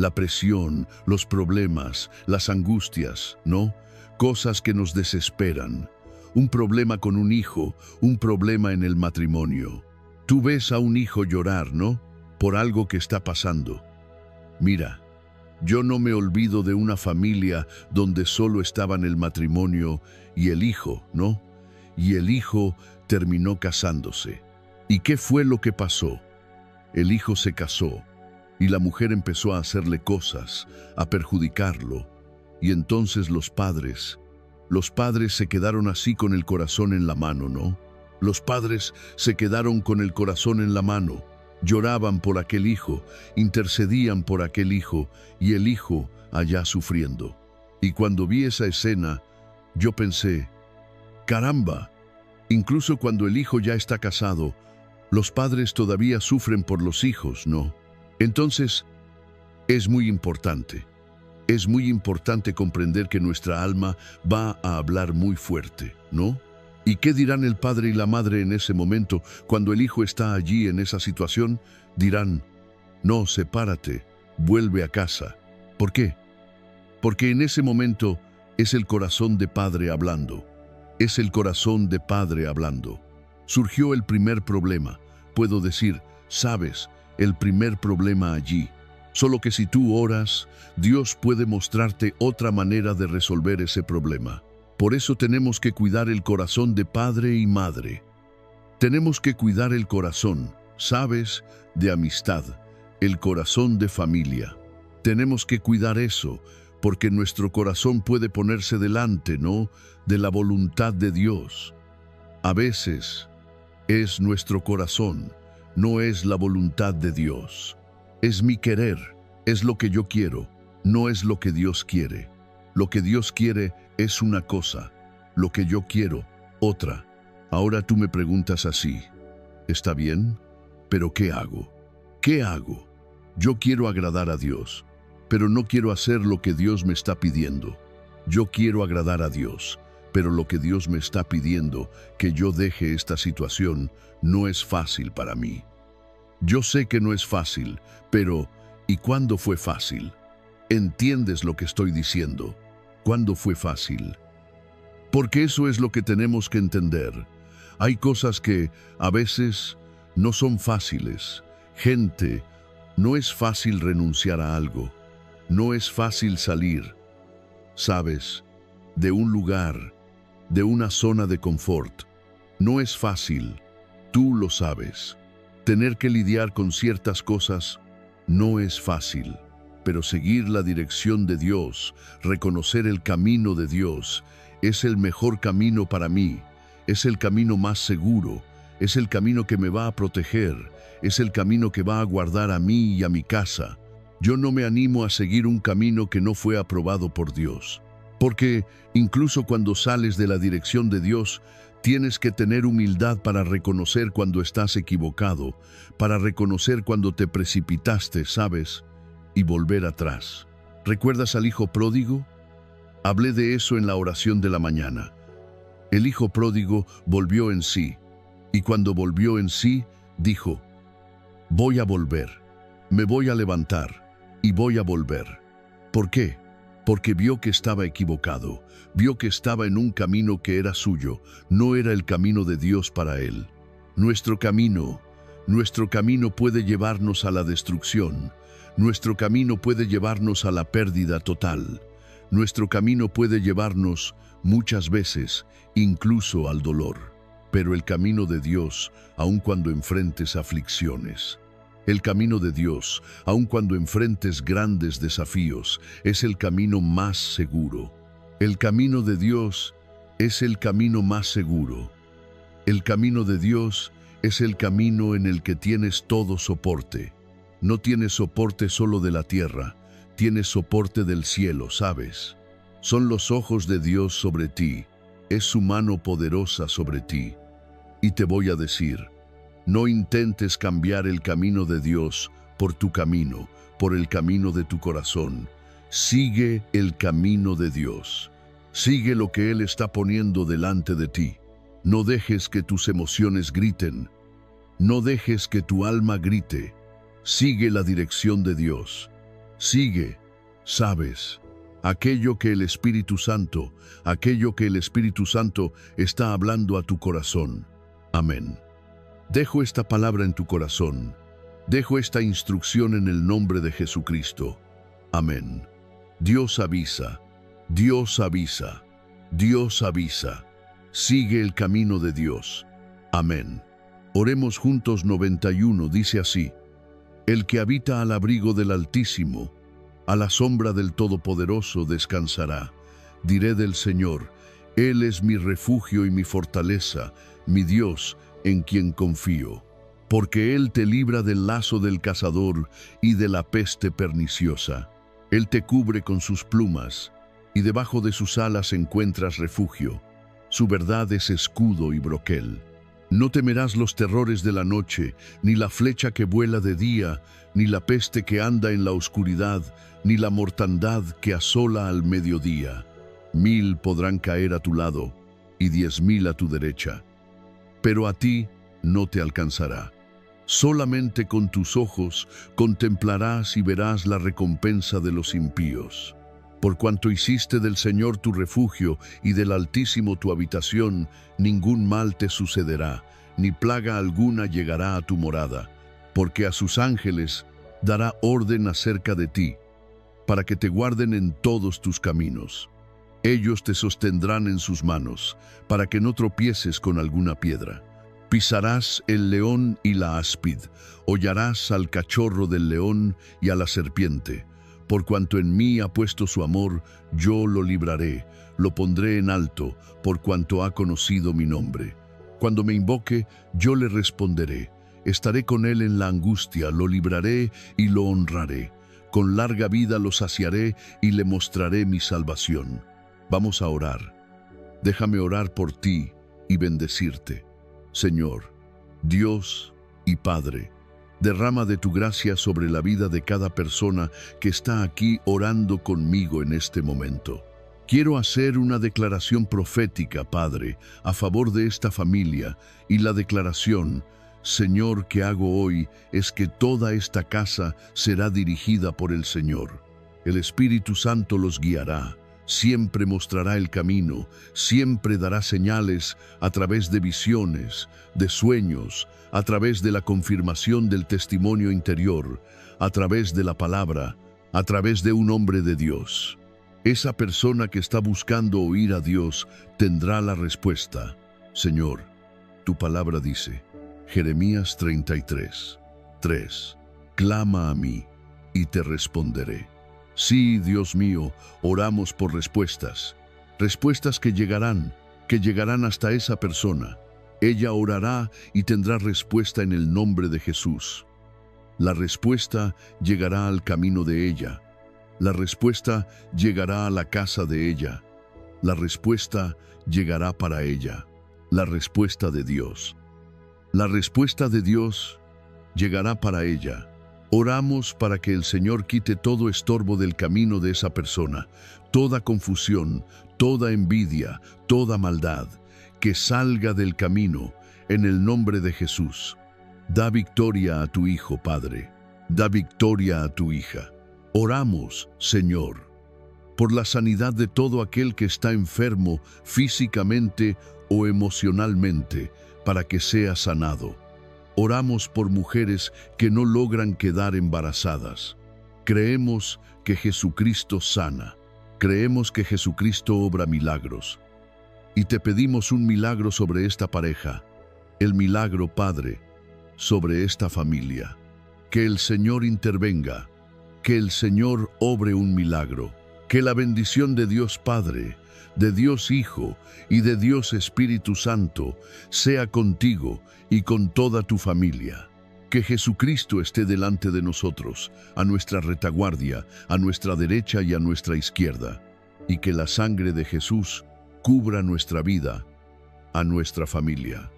la presión, los problemas, las angustias, ¿no? Cosas que nos desesperan. Un problema con un hijo, un problema en el matrimonio. Tú ves a un hijo llorar, ¿no? Por algo que está pasando. Mira, yo no me olvido de una familia donde solo estaban el matrimonio y el hijo, ¿no? Y el hijo terminó casándose. ¿Y qué fue lo que pasó? El hijo se casó y la mujer empezó a hacerle cosas, a perjudicarlo. Y entonces los padres se quedaron así con el corazón en la mano, ¿no? Los padres se quedaron con el corazón en la mano. Lloraban por aquel hijo, intercedían por aquel hijo y el hijo allá sufriendo. Y cuando vi esa escena, yo pensé, caramba, incluso cuando el hijo ya está casado, los padres todavía sufren por los hijos, ¿no? Entonces, es muy importante comprender que nuestra alma va a hablar muy fuerte, ¿no? ¿Y qué dirán el padre y la madre en ese momento cuando el hijo está allí en esa situación? Dirán, no, sepárate, vuelve a casa. ¿Por qué? Porque en ese momento es el corazón de padre hablando. Es el corazón de padre hablando. Surgió el primer problema. Puedo decir, sabes, el primer problema allí. Solo que si tú oras, Dios puede mostrarte otra manera de resolver ese problema. Por eso tenemos que cuidar el corazón de padre y madre. Tenemos que cuidar el corazón, ¿sabes?, de amistad, el corazón de familia. Tenemos que cuidar eso, porque nuestro corazón puede ponerse delante, ¿no?, de la voluntad de Dios. A veces es nuestro corazón, no es la voluntad de Dios. Es mi querer, es lo que yo quiero, no es lo que Dios quiere. Lo que Dios quiere es una cosa, lo que yo quiero, otra. Ahora tú me preguntas así, ¿está bien? ¿Pero qué hago? ¿Qué hago? Yo quiero agradar a Dios, pero no quiero hacer lo que Dios me está pidiendo. Yo quiero agradar a Dios, pero lo que Dios me está pidiendo, que yo deje esta situación, no es fácil para mí. Yo sé que no es fácil, pero ¿y cuándo fue fácil? ¿Entiendes lo que estoy diciendo? ¿Cuándo fue fácil? Porque eso es lo que tenemos que entender. Hay cosas que a veces no son fáciles. Gente, no es fácil renunciar a algo. No es fácil salir, ¿sabes?, de un lugar, de una zona de confort. No es fácil, tú lo sabes. Tener que lidiar con ciertas cosas no es fácil, pero seguir la dirección de Dios, reconocer el camino de Dios, es el mejor camino para mí, es el camino más seguro, es el camino que me va a proteger, es el camino que va a guardar a mí y a mi casa. Yo no me animo a seguir un camino que no fue aprobado por Dios, porque incluso cuando sales de la dirección de Dios, tienes que tener humildad para reconocer cuando estás equivocado, para reconocer cuando te precipitaste, ¿sabes?, y volver atrás. ¿Recuerdas al hijo pródigo? Hablé de eso en la oración de la mañana. El hijo pródigo volvió en sí, y cuando volvió en sí, dijo, voy a volver, me voy a levantar, y voy a volver. ¿Por qué? Porque vio que estaba equivocado, vio que estaba en un camino que era suyo, no era el camino de Dios para él. Nuestro camino puede llevarnos a la destrucción. Nuestro camino puede llevarnos a la pérdida total. Nuestro camino puede llevarnos, muchas veces, incluso al dolor. Pero el camino de Dios, aun cuando enfrentes aflicciones, el camino de Dios, aun cuando enfrentes grandes desafíos, es el camino más seguro. El camino de Dios es el camino más seguro. El camino de Dios es el camino en el que tienes todo soporte. No tienes soporte solo de la tierra, tienes soporte del cielo, ¿sabes? Son los ojos de Dios sobre ti, es su mano poderosa sobre ti. Y te voy a decir, no intentes cambiar el camino de Dios por tu camino, por el camino de tu corazón. Sigue el camino de Dios. Sigue lo que Él está poniendo delante de ti. No dejes que tus emociones griten. No dejes que tu alma grite. Sigue la dirección de Dios. Sigue, sabes, aquello que el Espíritu Santo está hablando a tu corazón. Amén. Dejo esta palabra en tu corazón. Dejo esta instrucción en el nombre de Jesucristo. Amén. Dios avisa, Dios avisa, Dios avisa. Sigue el camino de Dios. Amén. Oremos juntos. 91 dice así: El que habita al abrigo del Altísimo, a la sombra del Todopoderoso descansará. Diré del Señor, Él es mi refugio y mi fortaleza, mi Dios, en quien confío. Porque Él te libra del lazo del cazador y de la peste perniciosa. Él te cubre con sus plumas, y debajo de sus alas encuentras refugio. Su verdad es escudo y broquel. No temerás los terrores de la noche, ni la flecha que vuela de día, ni la peste que anda en la oscuridad, ni la mortandad que asola al mediodía. 1000 podrán caer a tu lado, y 10.000 a tu derecha, pero a ti no te alcanzará. Solamente con tus ojos contemplarás y verás la recompensa de los impíos. Por cuanto hiciste del Señor tu refugio y del Altísimo tu habitación, ningún mal te sucederá, ni plaga alguna llegará a tu morada, porque a sus ángeles dará orden acerca de ti, para que te guarden en todos tus caminos. Ellos te sostendrán en sus manos, para que no tropieces con alguna piedra. Pisarás el león y la áspid, hollarás al cachorro del león y a la serpiente. Por cuanto en mí ha puesto su amor, yo lo libraré, lo pondré en alto, por cuanto ha conocido mi nombre. Cuando me invoque, yo le responderé. Estaré con él en la angustia, lo libraré y lo honraré. Con larga vida lo saciaré y le mostraré mi salvación. Vamos a orar. Déjame orar por ti y bendecirte. Señor, Dios y Padre, derrama de tu gracia sobre la vida de cada persona que está aquí orando conmigo en este momento. Quiero hacer una declaración profética, Padre, a favor de esta familia, y la declaración, Señor, que hago hoy es que toda esta casa será dirigida por el Señor. El Espíritu Santo los guiará, siempre mostrará el camino, siempre dará señales a través de visiones, de sueños, a través de la confirmación del testimonio interior, a través de la palabra, a través de un hombre de Dios. Esa persona que está buscando oír a Dios tendrá la respuesta. Señor, tu palabra dice, Jeremías 33:3, clama a mí y te responderé. Sí, Dios mío, oramos por respuestas, respuestas que llegarán hasta esa persona. Ella orará y tendrá respuesta en el nombre de Jesús. La respuesta llegará al camino de ella. La respuesta llegará a la casa de ella. La respuesta llegará para ella. La respuesta de Dios. La respuesta de Dios llegará para ella. Oramos para que el Señor quite todo estorbo del camino de esa persona, toda confusión, toda envidia, toda maldad, que salga del camino en el nombre de Jesús. Da victoria a tu hijo, Padre. Da victoria a tu hija. Oramos, Señor, por la sanidad de todo aquel que está enfermo físicamente o emocionalmente, para que sea sanado. Oramos por mujeres que no logran quedar embarazadas. Creemos que Jesucristo sana. Creemos que Jesucristo obra milagros. Y te pedimos un milagro sobre esta pareja. El milagro, Padre, sobre esta familia. Que el Señor intervenga. Que el Señor obre un milagro. Que la bendición de Dios Padre, de Dios Hijo y de Dios Espíritu Santo sea contigo y con toda tu familia. Que Jesucristo esté delante de nosotros, a nuestra retaguardia, a nuestra derecha y a nuestra izquierda, y que la sangre de Jesús cubra nuestra vida, a nuestra familia.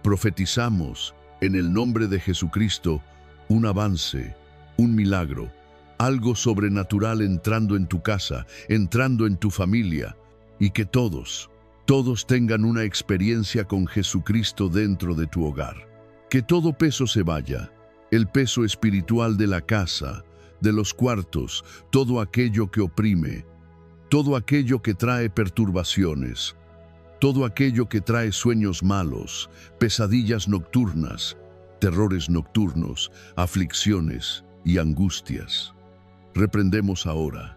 Profetizamos en el nombre de Jesucristo un avance, un milagro, algo sobrenatural entrando en tu casa, entrando en tu familia, y que todos tengan una experiencia con Jesucristo dentro de tu hogar. Que todo peso se vaya, el peso espiritual de la casa, de los cuartos, todo aquello que oprime, todo aquello que trae perturbaciones, todo aquello que trae sueños malos, pesadillas nocturnas, terrores nocturnos, aflicciones y angustias. Reprendemos ahora,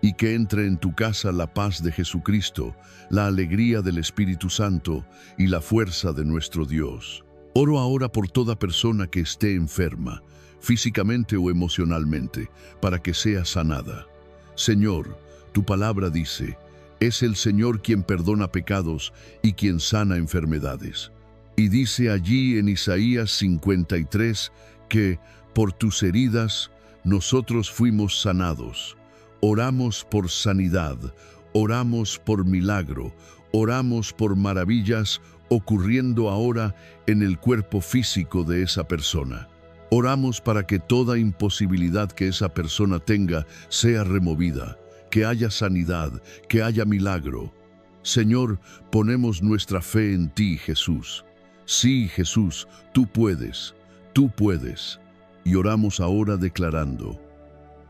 y que entre en tu casa la paz de Jesucristo, la alegría del Espíritu Santo y la fuerza de nuestro Dios. Oro ahora por toda persona que esté enferma, físicamente o emocionalmente, para que sea sanada. Señor, tu palabra dice, es el Señor quien perdona pecados y quien sana enfermedades. Y dice allí en Isaías 53 que, por tus heridas, nosotros fuimos sanados. Oramos por sanidad, oramos por milagro, oramos por maravillas ocurriendo ahora en el cuerpo físico de esa persona. Oramos para que toda imposibilidad que esa persona tenga sea removida, que haya sanidad, que haya milagro. Señor, ponemos nuestra fe en ti, Jesús. Sí, Jesús, tú puedes. Y oramos ahora declarando,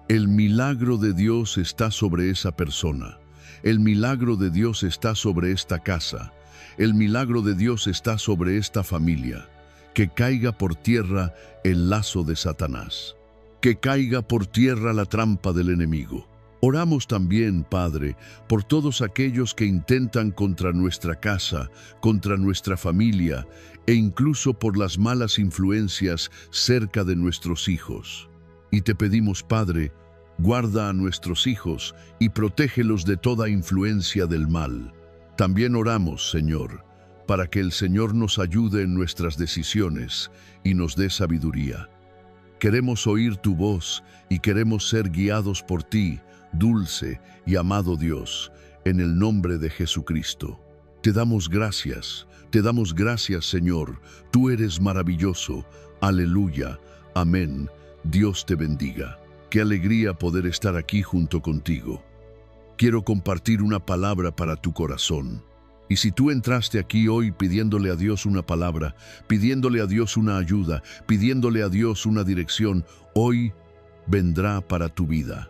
el milagro de Dios está sobre esa persona. El milagro de Dios está sobre esta casa. El milagro de Dios está sobre esta familia. Que caiga por tierra el lazo de Satanás. Que caiga por tierra la trampa del enemigo. Oramos también, Padre, por todos aquellos que intentan contra nuestra casa, contra nuestra familia e incluso por las malas influencias cerca de nuestros hijos. Y te pedimos, Padre, guarda a nuestros hijos y protégelos de toda influencia del mal. También oramos, Señor, para que el Señor nos ayude en nuestras decisiones y nos dé sabiduría. Queremos oír tu voz y queremos ser guiados por ti, dulce y amado Dios, en el nombre de Jesucristo. Te damos gracias, Señor. Tú eres maravilloso. Aleluya. Amén. Dios te bendiga. Qué alegría poder estar aquí junto contigo. Quiero compartir una palabra para tu corazón. Y si tú entraste aquí hoy pidiéndole a Dios una palabra, pidiéndole a Dios una ayuda, pidiéndole a Dios una dirección, hoy vendrá para tu vida.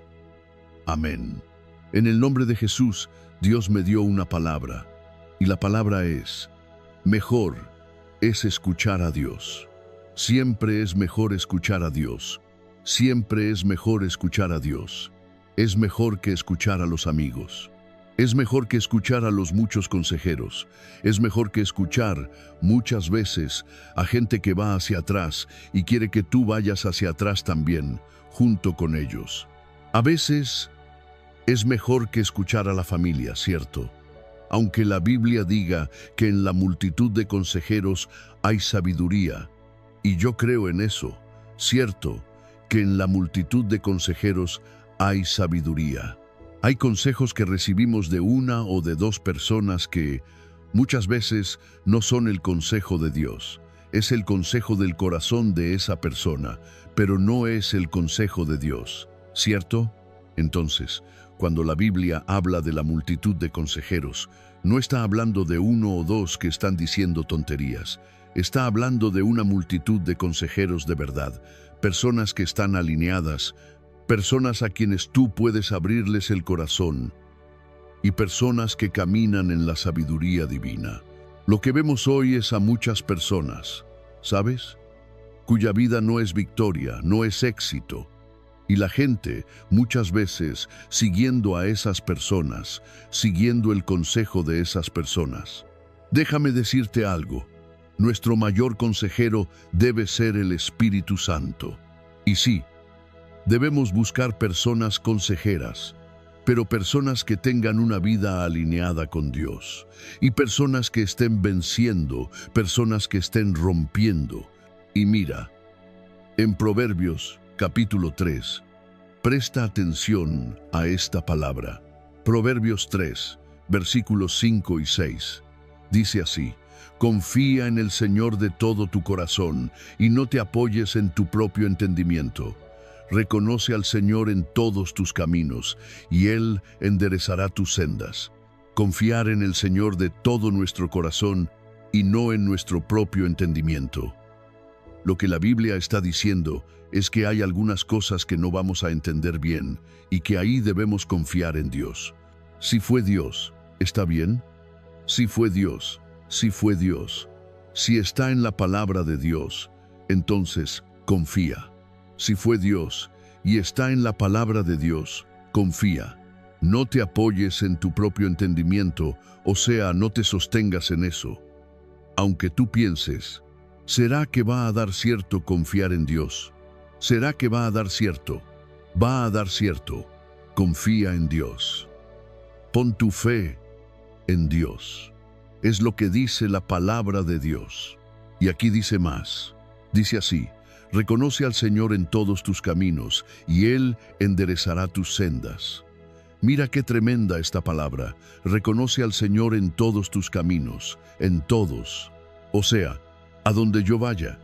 Amén. En el nombre de Jesús, Dios me dio una palabra. Y la palabra es, mejor es escuchar a Dios. Siempre es mejor escuchar a Dios. Siempre es mejor escuchar a Dios. Es mejor que escuchar a los amigos. Es mejor que escuchar a los muchos consejeros. Es mejor que escuchar muchas veces a gente que va hacia atrás y quiere que tú vayas hacia atrás también, junto con ellos. A veces es mejor que escuchar a la familia, ¿cierto? Aunque la Biblia diga que en la multitud de consejeros hay sabiduría, y yo creo en eso, cierto, que en la multitud de consejeros hay sabiduría. Hay consejos que recibimos de una o de dos personas que muchas veces no son el consejo de Dios. Es el consejo del corazón de esa persona, pero no es el consejo de Dios, ¿cierto? Entonces, cuando la Biblia habla de la multitud de consejeros, no está hablando de uno o dos que están diciendo tonterías. Está hablando de una multitud de consejeros de verdad, personas que están alineadas, personas a quienes tú puedes abrirles el corazón y personas que caminan en la sabiduría divina. Lo que vemos hoy es a muchas personas, ¿sabes? Cuya vida no es victoria, no es éxito. Y la gente, muchas veces, siguiendo a esas personas, siguiendo el consejo de esas personas. Déjame decirte algo. Nuestro mayor consejero debe ser el Espíritu Santo. Y sí, debemos buscar personas consejeras, pero personas que tengan una vida alineada con Dios, y personas que estén venciendo, personas que estén rompiendo. Y mira, en Proverbios, capítulo 3, presta atención a esta palabra. Proverbios 3, versículos 5 y 6, dice así: confía en el Señor de todo tu corazón y no te apoyes en tu propio entendimiento. Reconoce al Señor en todos tus caminos y Él enderezará tus sendas. Confiar en el Señor de todo nuestro corazón y no en nuestro propio entendimiento. Lo que la Biblia está diciendo es que hay algunas cosas que no vamos a entender bien y que ahí debemos confiar en Dios. Si fue Dios, ¿está bien? Si fue Dios, si fue Dios. Si está en la palabra de Dios, entonces confía. Si fue Dios y está en la palabra de Dios, confía. No te apoyes en tu propio entendimiento, o sea, no te sostengas en eso. Aunque tú pienses, ¿será que va a dar cierto confiar en Dios? ¿Será que va a dar cierto? Va a dar cierto. Confía en Dios. Pon tu fe en Dios. Es lo que dice la palabra de Dios. Y aquí dice más. Dice así: reconoce al Señor en todos tus caminos, y Él enderezará tus sendas. Mira qué tremenda esta palabra. Reconoce al Señor en todos tus caminos, en todos. O sea, a donde yo vaya,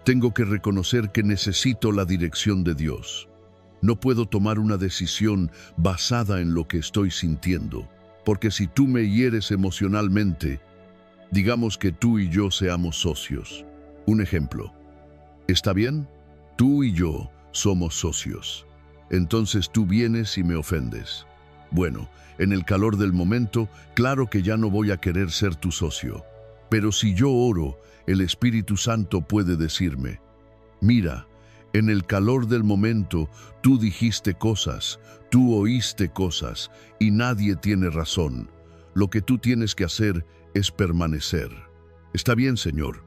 tengo que reconocer que necesito la dirección de Dios. No puedo tomar una decisión basada en lo que estoy sintiendo, porque si tú me hieres emocionalmente, digamos que tú y yo seamos socios. Un ejemplo. ¿Está bien? Tú y yo somos socios. Entonces tú vienes y me ofendes. Bueno, en el calor del momento, claro que ya no voy a querer ser tu socio. Pero si yo oro, el Espíritu Santo puede decirme: mira, en el calor del momento tú dijiste cosas, tú oíste cosas, y nadie tiene razón. Lo que tú tienes que hacer es permanecer. ¿Está bien, Señor?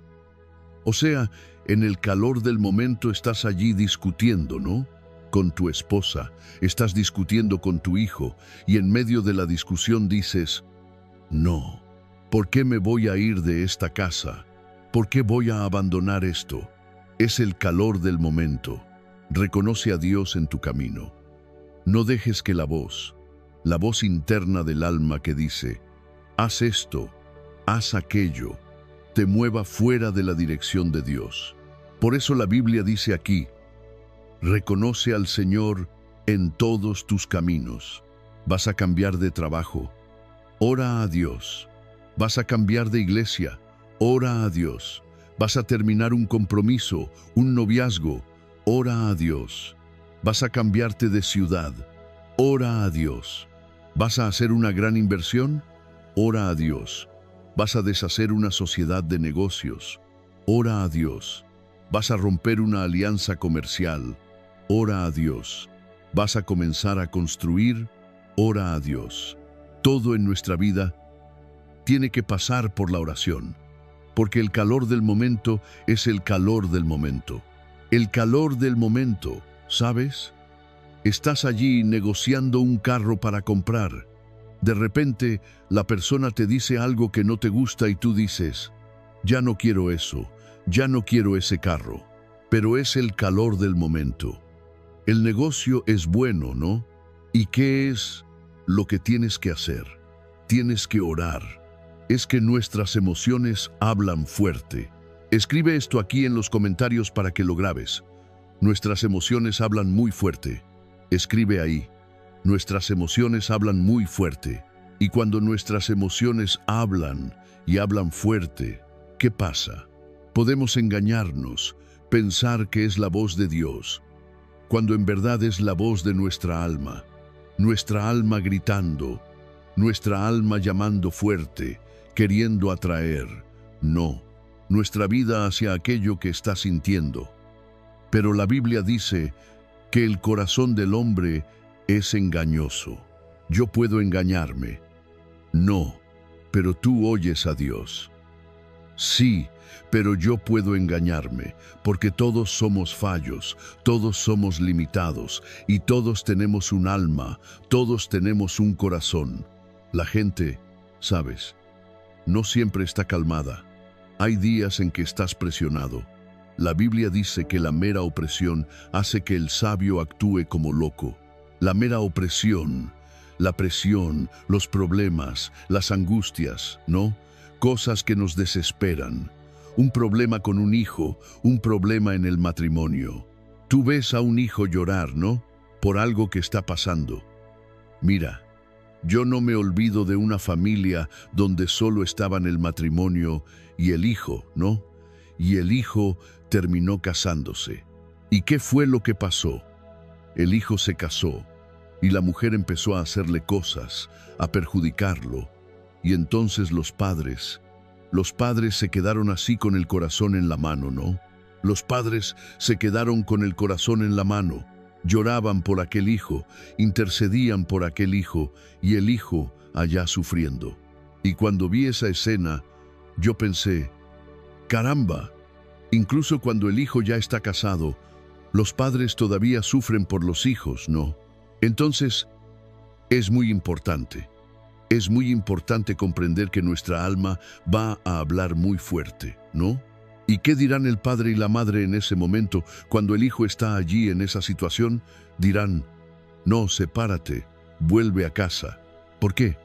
O sea, en el calor del momento estás allí discutiendo, ¿no? Con tu esposa, estás discutiendo con tu hijo, y en medio de la discusión dices: no, ¿por qué me voy a ir de esta casa? ¿Por qué voy a abandonar esto? Es el calor del momento. Reconoce a Dios en tu camino. No dejes que la voz interna del alma que dice: haz esto, haz aquello, te mueva fuera de la dirección de Dios. Por eso la Biblia dice aquí: reconoce al Señor en todos tus caminos. Vas a cambiar de trabajo, ora a Dios. Vas a cambiar de iglesia, ora a Dios. Vas a terminar un compromiso, un noviazgo, ora a Dios. Vas a cambiarte de ciudad, ora a Dios. Vas a hacer una gran inversión, ora a Dios. Vas a deshacer una sociedad de negocios, ora a Dios. Vas a romper una alianza comercial, ora a Dios. Vas a comenzar a construir, ora a Dios. Todo en nuestra vida tiene que pasar por la oración, porque el calor del momento es el calor del momento. El calor del momento, ¿sabes? Estás allí negociando un carro para comprar. De repente, la persona te dice algo que no te gusta y tú dices: ya no quiero eso, ya no quiero ese carro. Pero es el calor del momento. El negocio es bueno, ¿no? ¿Y qué es lo que tienes que hacer? Tienes que orar. Es que nuestras emociones hablan fuerte. Escribe esto aquí en los comentarios para que lo grabes. Nuestras emociones hablan muy fuerte. Escribe ahí. Nuestras emociones hablan muy fuerte. Y cuando nuestras emociones hablan y hablan fuerte, ¿qué pasa? Podemos engañarnos, pensar que es la voz de Dios, cuando en verdad es la voz de nuestra alma gritando, nuestra alma llamando fuerte, queriendo atraer, no, nuestra vida hacia aquello que está sintiendo. Pero la Biblia dice que el corazón del hombre es engañoso. Yo puedo engañarme. No, pero tú oyes a Dios. Sí, pero yo puedo engañarme, porque todos somos fallos, todos somos limitados, y todos tenemos un alma, todos tenemos un corazón. La gente, ¿sabes?, no siempre está calmada. Hay días en que estás presionado. La Biblia dice que la mera opresión hace que el sabio actúe como loco. La mera opresión, la presión, los problemas, las angustias, ¿no? Cosas que nos desesperan. Un problema con un hijo, un problema en el matrimonio. Tú ves a un hijo llorar, ¿no? Por algo que está pasando. Mira, yo no me olvido de una familia donde solo estaban el matrimonio y el hijo, ¿no? y el hijo terminó casándose. ¿Y qué fue lo que pasó? El hijo se casó y la mujer empezó a hacerle cosas, a perjudicarlo. Y entonces los padres se quedaron así con el corazón en la mano, ¿no? Los padres se quedaron con el corazón en la mano, lloraban por aquel hijo, intercedían por aquel hijo y el hijo allá sufriendo. Y cuando vi esa escena, yo pensé, caramba, incluso cuando el hijo ya está casado, los padres todavía sufren por los hijos, ¿no? Entonces, es muy importante comprender que nuestra alma va a hablar muy fuerte, ¿no? ¿Y qué dirán el padre y la madre en ese momento cuando el hijo está allí en esa situación? Dirán, no, sepárate, vuelve a casa. ¿Por qué?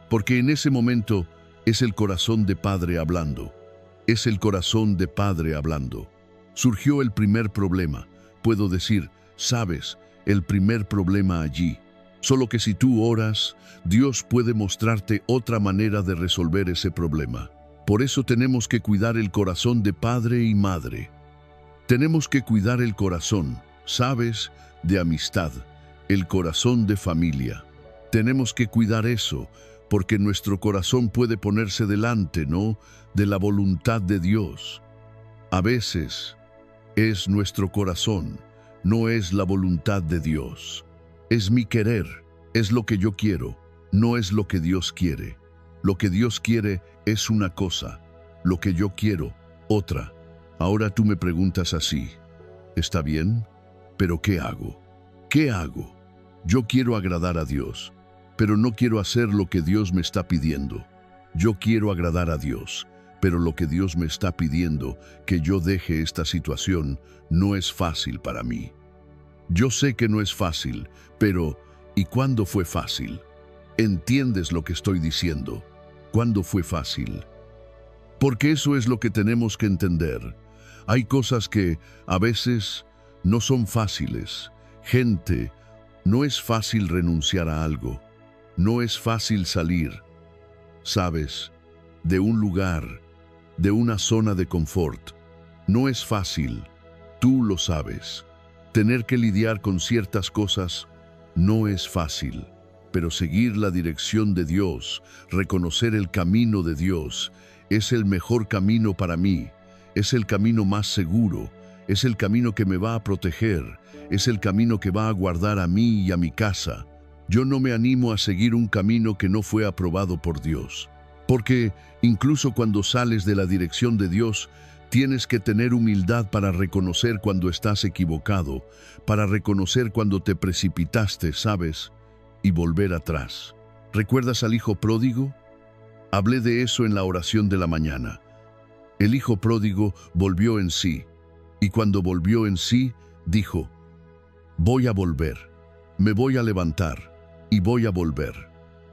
Porque en ese momento es el corazón de padre hablando. Es el corazón de padre hablando. Surgió el primer problema. Puedo decir, sabes, el primer problema allí. Solo que si tú oras, Dios puede mostrarte otra manera de resolver ese problema. Por eso tenemos que cuidar el corazón de padre y madre. Tenemos que cuidar el corazón, ¿sabes?, de amistad, el corazón de familia. Tenemos que cuidar eso, porque nuestro corazón puede ponerse delante, ¿no?, de la voluntad de Dios. A veces es nuestro corazón, no es la voluntad de Dios. Es mi querer, es lo que yo quiero, no es lo que Dios quiere. Lo que Dios quiere es una cosa, lo que yo quiero, otra. Ahora tú me preguntas así, ¿está bien? ¿Pero qué hago? ¿Qué hago? Yo quiero agradar a Dios, pero no quiero hacer lo que Dios me está pidiendo. Yo quiero agradar a Dios, pero lo que Dios me está pidiendo, que yo deje esta situación, no es fácil para mí. Yo sé que no es fácil, pero ¿y cuándo fue fácil? ¿Entiendes lo que estoy diciendo? ¿Cuándo fue fácil? Porque eso es lo que tenemos que entender. Hay cosas que a veces no son fáciles. Gente, no es fácil renunciar a algo. No es fácil salir, ¿sabes?, de un lugar, de una zona de confort. No es fácil, tú lo sabes. Tener que lidiar con ciertas cosas no es fácil, pero seguir la dirección de Dios, reconocer el camino de Dios, es el mejor camino para mí, es el camino más seguro, es el camino que me va a proteger, es el camino que va a guardar a mí y a mi casa. Yo no me animo a seguir un camino que no fue aprobado por Dios, porque incluso cuando sales de la dirección de Dios, tienes que tener humildad para reconocer cuando estás equivocado, para reconocer cuando te precipitaste, ¿sabes?, y volver atrás. ¿Recuerdas al hijo pródigo? Hablé de eso en la oración de la mañana. El hijo pródigo volvió en sí, y cuando volvió en sí, dijo, voy a volver, me voy a levantar y voy a volver.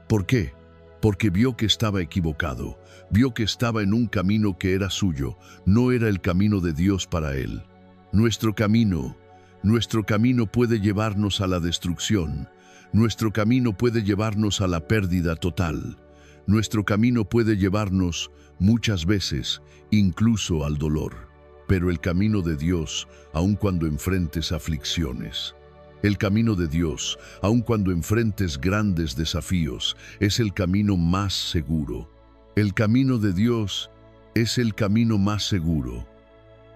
¿Por qué? Porque vio que estaba equivocado, vio que estaba en un camino que era suyo, no era el camino de Dios para él. Nuestro camino puede llevarnos a la destrucción, nuestro camino puede llevarnos a la pérdida total, nuestro camino puede llevarnos muchas veces incluso al dolor. Pero el camino de Dios, aun cuando enfrentes aflicciones, el camino de Dios, aun cuando enfrentes grandes desafíos, es el camino más seguro. El camino de Dios es el camino más seguro.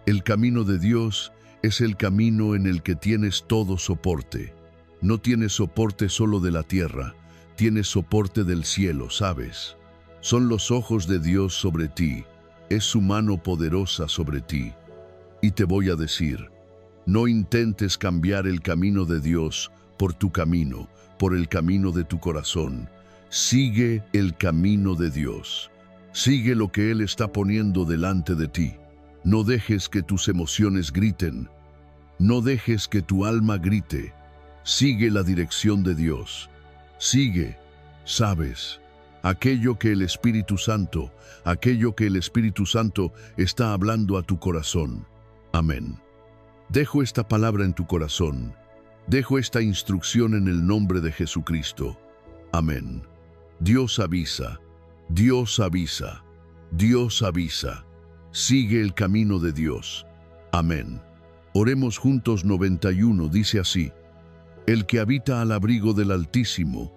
El camino de Dios es el camino en el que tienes todo soporte. No tienes soporte solo de la tierra, tienes soporte del cielo, ¿sabes? Son los ojos de Dios sobre ti, es su mano poderosa sobre ti. Y te voy a decir, no intentes cambiar el camino de Dios por tu camino, por el camino de tu corazón. Sigue el camino de Dios. Sigue lo que Él está poniendo delante de ti. No dejes que tus emociones griten. No dejes que tu alma grite. Sigue la dirección de Dios. Sigue, ¿sabes?, aquello que el Espíritu Santo está hablando a tu corazón. Amén. Dejo esta palabra en tu corazón. Dejo esta instrucción en el nombre de Jesucristo. Amén. Dios avisa, Dios avisa, Dios avisa. sigue el camino de Dios. Amén. Oremos juntos. 91 dice así: El que habita al abrigo del Altísimo,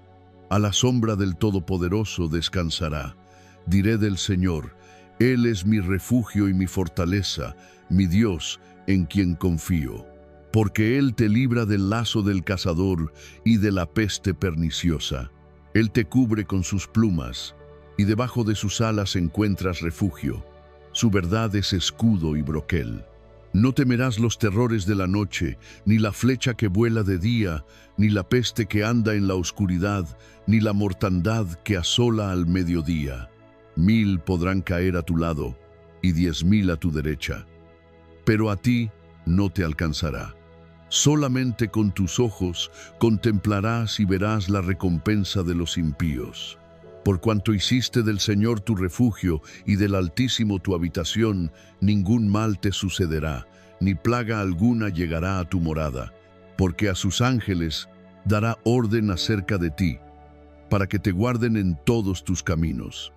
a la sombra del Todopoderoso descansará. Diré del Señor, Él es mi refugio y mi fortaleza, mi Dios, en quien confío. Porque Él te libra del lazo del cazador y de la peste perniciosa. Él te cubre con sus plumas, y debajo de sus alas encuentras refugio. Su verdad es escudo y broquel. No temerás los terrores de la noche, ni la flecha que vuela de día, ni la peste que anda en la oscuridad, ni la mortandad que asola al mediodía. 1000 podrán caer a tu lado, y 10.000 a tu derecha, pero a ti no te alcanzará. Solamente con tus ojos contemplarás y verás la recompensa de los impíos. Por cuanto hiciste del Señor tu refugio y del Altísimo tu habitación, ningún mal te sucederá, ni plaga alguna llegará a tu morada, porque a sus ángeles dará orden acerca de ti, para que te guarden en todos tus caminos.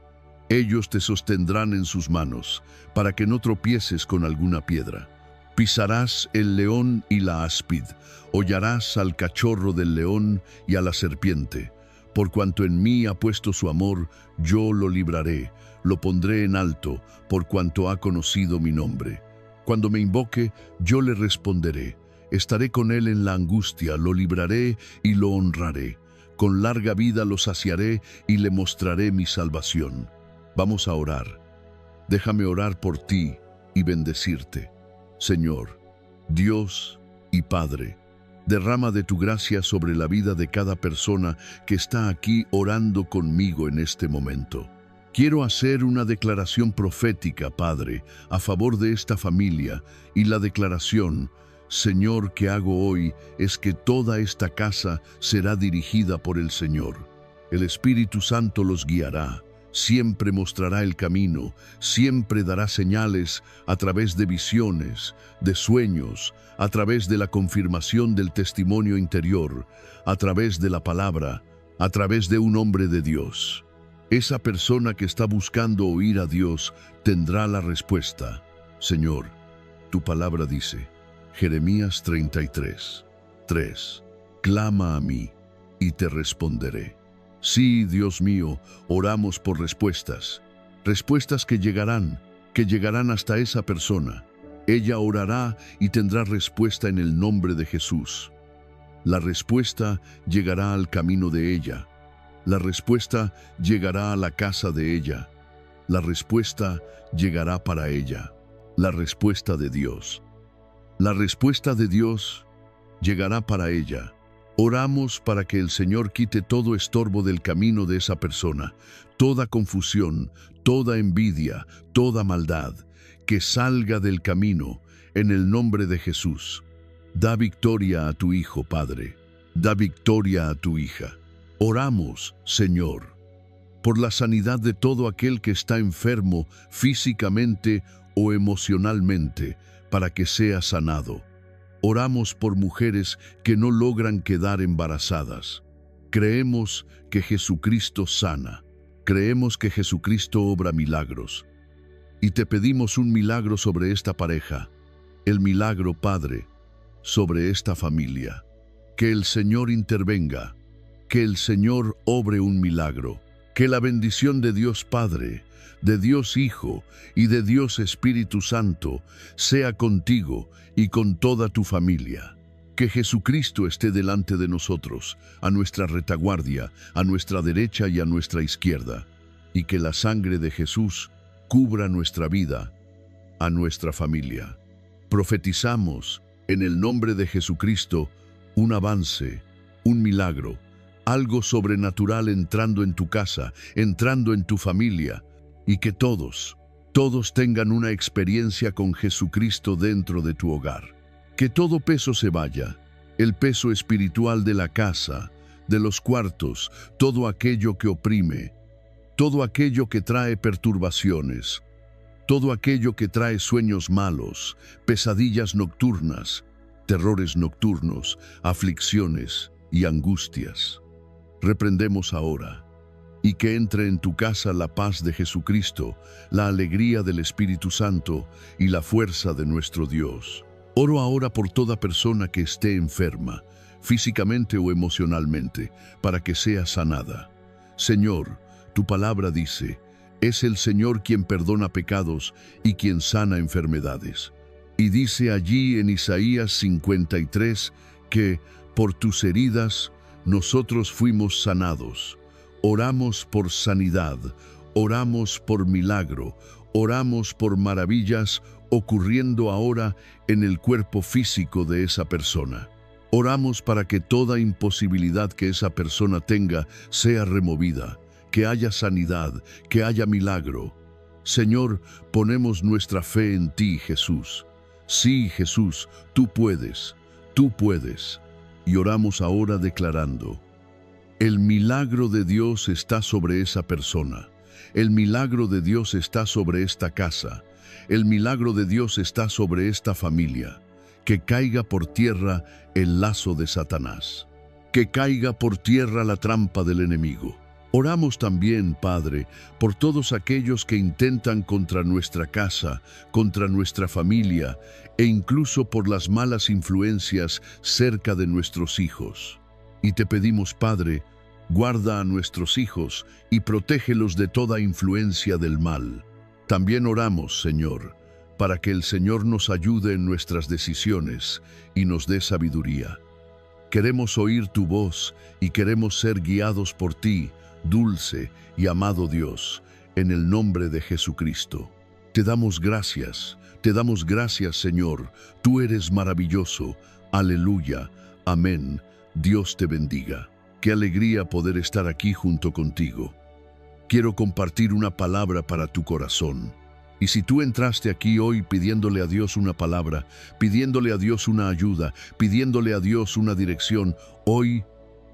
Ellos te sostendrán en sus manos, para que no tropieces con alguna piedra. Pisarás el león y la áspid, hollarás al cachorro del león y a la serpiente. Por cuanto en mí ha puesto su amor, yo lo libraré, lo pondré en alto, por cuanto ha conocido mi nombre. Cuando me invoque, yo le responderé. Estaré con él en la angustia, lo libraré y lo honraré. Con larga vida lo saciaré y le mostraré mi salvación. Vamos a orar. Déjame orar por ti y bendecirte. Señor, Dios y Padre, derrama de tu gracia sobre la vida de cada persona que está aquí orando conmigo en este momento. Quiero hacer una declaración profética, Padre, a favor de esta familia, y la declaración, Señor, que hago hoy es que toda esta casa será dirigida por el Señor. El Espíritu Santo los guiará. Siempre mostrará el camino, siempre dará señales a través de visiones, de sueños, a través de la confirmación del testimonio interior, a través de la palabra, a través de un hombre de Dios. Esa persona que está buscando oír a Dios tendrá la respuesta. Señor, tu palabra dice, Jeremías 33:3, clama a mí y te responderé. Sí, Dios mío, oramos por respuestas que llegarán hasta esa persona. Ella orará y tendrá respuesta en el nombre de Jesús. La respuesta llegará al camino de ella. La respuesta llegará a la casa de ella. La respuesta llegará para ella. La respuesta de Dios. La respuesta de Dios llegará para ella. Oramos para que el Señor quite todo estorbo del camino de esa persona, toda confusión, toda envidia, toda maldad, que salga del camino en el nombre de Jesús. Da victoria a tu hijo, Padre. Da victoria a tu hija. Oramos, Señor, por la sanidad de todo aquel que está enfermo físicamente o emocionalmente, para que sea sanado. Oramos por mujeres que no logran quedar embarazadas. Creemos que Jesucristo sana. Creemos que Jesucristo obra milagros. Y te pedimos un milagro sobre esta pareja. El milagro, Padre, sobre esta familia. Que el Señor intervenga. Que el Señor obre un milagro. Que la bendición de Dios Padre, de Dios Hijo y de Dios Espíritu Santo sea contigo y con toda tu familia. Que Jesucristo esté delante de nosotros, a nuestra retaguardia, a nuestra derecha y a nuestra izquierda, y que la sangre de Jesús cubra nuestra vida, a nuestra familia. Profetizamos en el nombre de Jesucristo un avance, un milagro, algo sobrenatural entrando en tu casa, entrando en tu familia, y que todos tengan una experiencia con Jesucristo dentro de tu hogar. Que todo peso se vaya, el peso espiritual de la casa, de los cuartos, todo aquello que oprime, todo aquello que trae perturbaciones, todo aquello que trae sueños malos, pesadillas nocturnas, terrores nocturnos, aflicciones y angustias. Reprendemos ahora y que entre en tu casa la paz de Jesucristo, la alegría del Espíritu Santo y la fuerza de nuestro Dios. Oro ahora por toda persona que esté enferma, físicamente o emocionalmente, para que sea sanada. Señor, tu palabra dice, es el Señor quien perdona pecados y quien sana enfermedades. Y dice allí en Isaías 53 que, por tus heridas, nosotros fuimos sanados. Oramos por sanidad, oramos por milagro, oramos por maravillas ocurriendo ahora en el cuerpo físico de esa persona. Oramos para que toda imposibilidad que esa persona tenga sea removida, que haya sanidad, que haya milagro. Señor, ponemos nuestra fe en ti, Jesús. Sí, Jesús, tú puedes, tú puedes. Y oramos ahora declarando: el milagro de Dios está sobre esa persona. El milagro de Dios está sobre esta casa. El milagro de Dios está sobre esta familia. Que caiga por tierra el lazo de Satanás. Que caiga por tierra la trampa del enemigo. Oramos también, Padre, por todos aquellos que intentan contra nuestra casa, contra nuestra familia e incluso por las malas influencias cerca de nuestros hijos. Y te pedimos, Padre, guarda a nuestros hijos y protégelos de toda influencia del mal. También oramos, Señor, para que el Señor nos ayude en nuestras decisiones y nos dé sabiduría. Queremos oír tu voz y queremos ser guiados por ti, dulce y amado Dios, en el nombre de Jesucristo. Te damos gracias, Señor. Tú eres maravilloso. Aleluya. Amén. Dios te bendiga. Qué alegría poder estar aquí junto contigo. Quiero compartir una palabra para tu corazón. Y si tú entraste aquí hoy pidiéndole a Dios una palabra, pidiéndole a Dios una ayuda, pidiéndole a Dios una dirección, hoy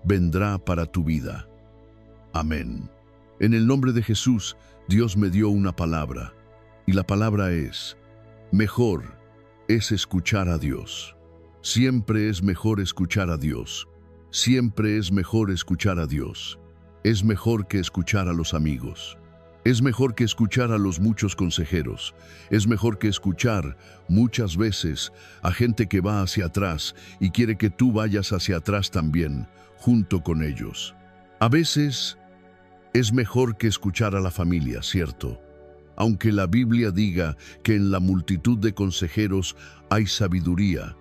vendrá para tu vida. Amén. En el nombre de Jesús, Dios me dio una palabra. Y la palabra es: mejor es escuchar a Dios. Siempre es mejor escuchar a Dios. Siempre es mejor escuchar a Dios. Es mejor que escuchar a los amigos. Es mejor que escuchar a los muchos consejeros. Es mejor que escuchar muchas veces a gente que va hacia atrás y quiere que tú vayas hacia atrás también, junto con ellos. A veces es mejor que escuchar a la familia, ¿cierto? Aunque la Biblia diga que en la multitud de consejeros hay sabiduría,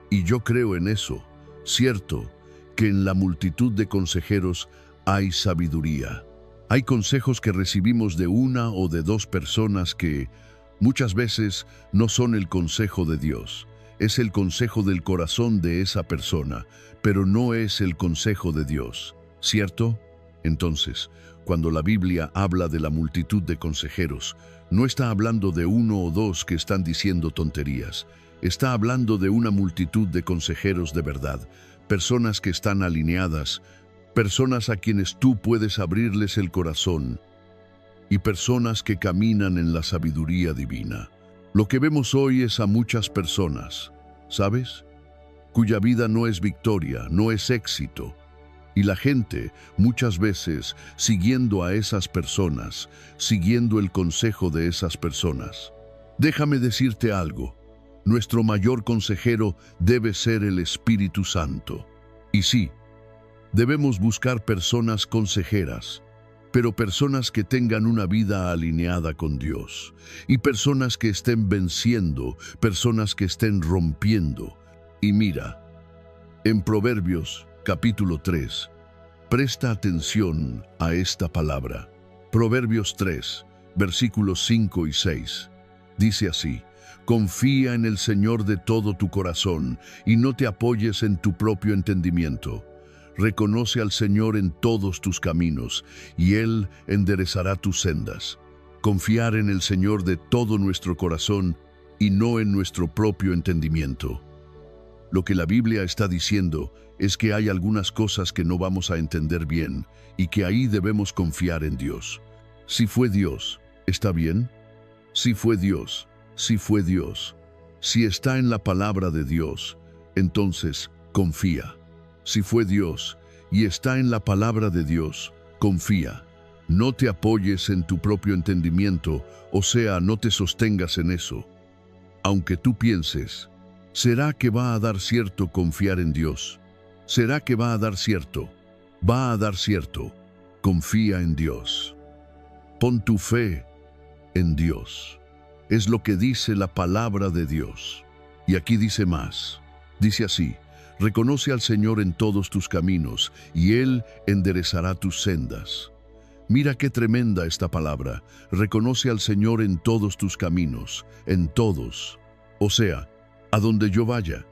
y yo creo en eso, cierto, que en la multitud de consejeros hay sabiduría. Hay consejos que recibimos de una o de dos personas que muchas veces no son el consejo de Dios. Es el consejo del corazón de esa persona, pero no es el consejo de Dios, ¿cierto? Entonces, cuando la Biblia habla de la multitud de consejeros, no está hablando de uno o dos que están diciendo tonterías. Está hablando de una multitud de consejeros de verdad, personas que están alineadas, personas a quienes tú puedes abrirles el corazón y personas que caminan en la sabiduría divina. Lo que vemos hoy es a muchas personas, ¿sabes? Cuya vida no es victoria, no es éxito. Y la gente, muchas veces, siguiendo a esas personas, siguiendo el consejo de esas personas. Déjame decirte algo. Nuestro mayor consejero debe ser el Espíritu Santo. Y sí, debemos buscar personas consejeras, pero personas que tengan una vida alineada con Dios, y personas que estén venciendo, personas que estén rompiendo. Y mira, en Proverbios, capítulo 3, presta atención a esta palabra. Proverbios 3, versículos 5 y 6, dice así: confía en el Señor de todo tu corazón y no te apoyes en tu propio entendimiento. Reconoce al Señor en todos tus caminos y Él enderezará tus sendas. Confiar en el Señor de todo nuestro corazón y no en nuestro propio entendimiento. Lo que la Biblia está diciendo es que hay algunas cosas que no vamos a entender bien y que ahí debemos confiar en Dios. Si fue Dios, ¿está bien? Si fue Dios, si fue Dios. Si está en la palabra de Dios, entonces confía. Si fue Dios y está en la palabra de Dios, confía. No te apoyes en tu propio entendimiento, o sea, no te sostengas en eso. Aunque tú pienses, ¿será que va a dar cierto confiar en Dios? ¿Será que va a dar cierto? Va a dar cierto. Confía en Dios. Pon tu fe en Dios. Es lo que dice la palabra de Dios. Y aquí dice más. Dice así: reconoce al Señor en todos tus caminos, y Él enderezará tus sendas. Mira qué tremenda esta palabra. Reconoce al Señor en todos tus caminos, en todos. O sea, a donde yo vaya,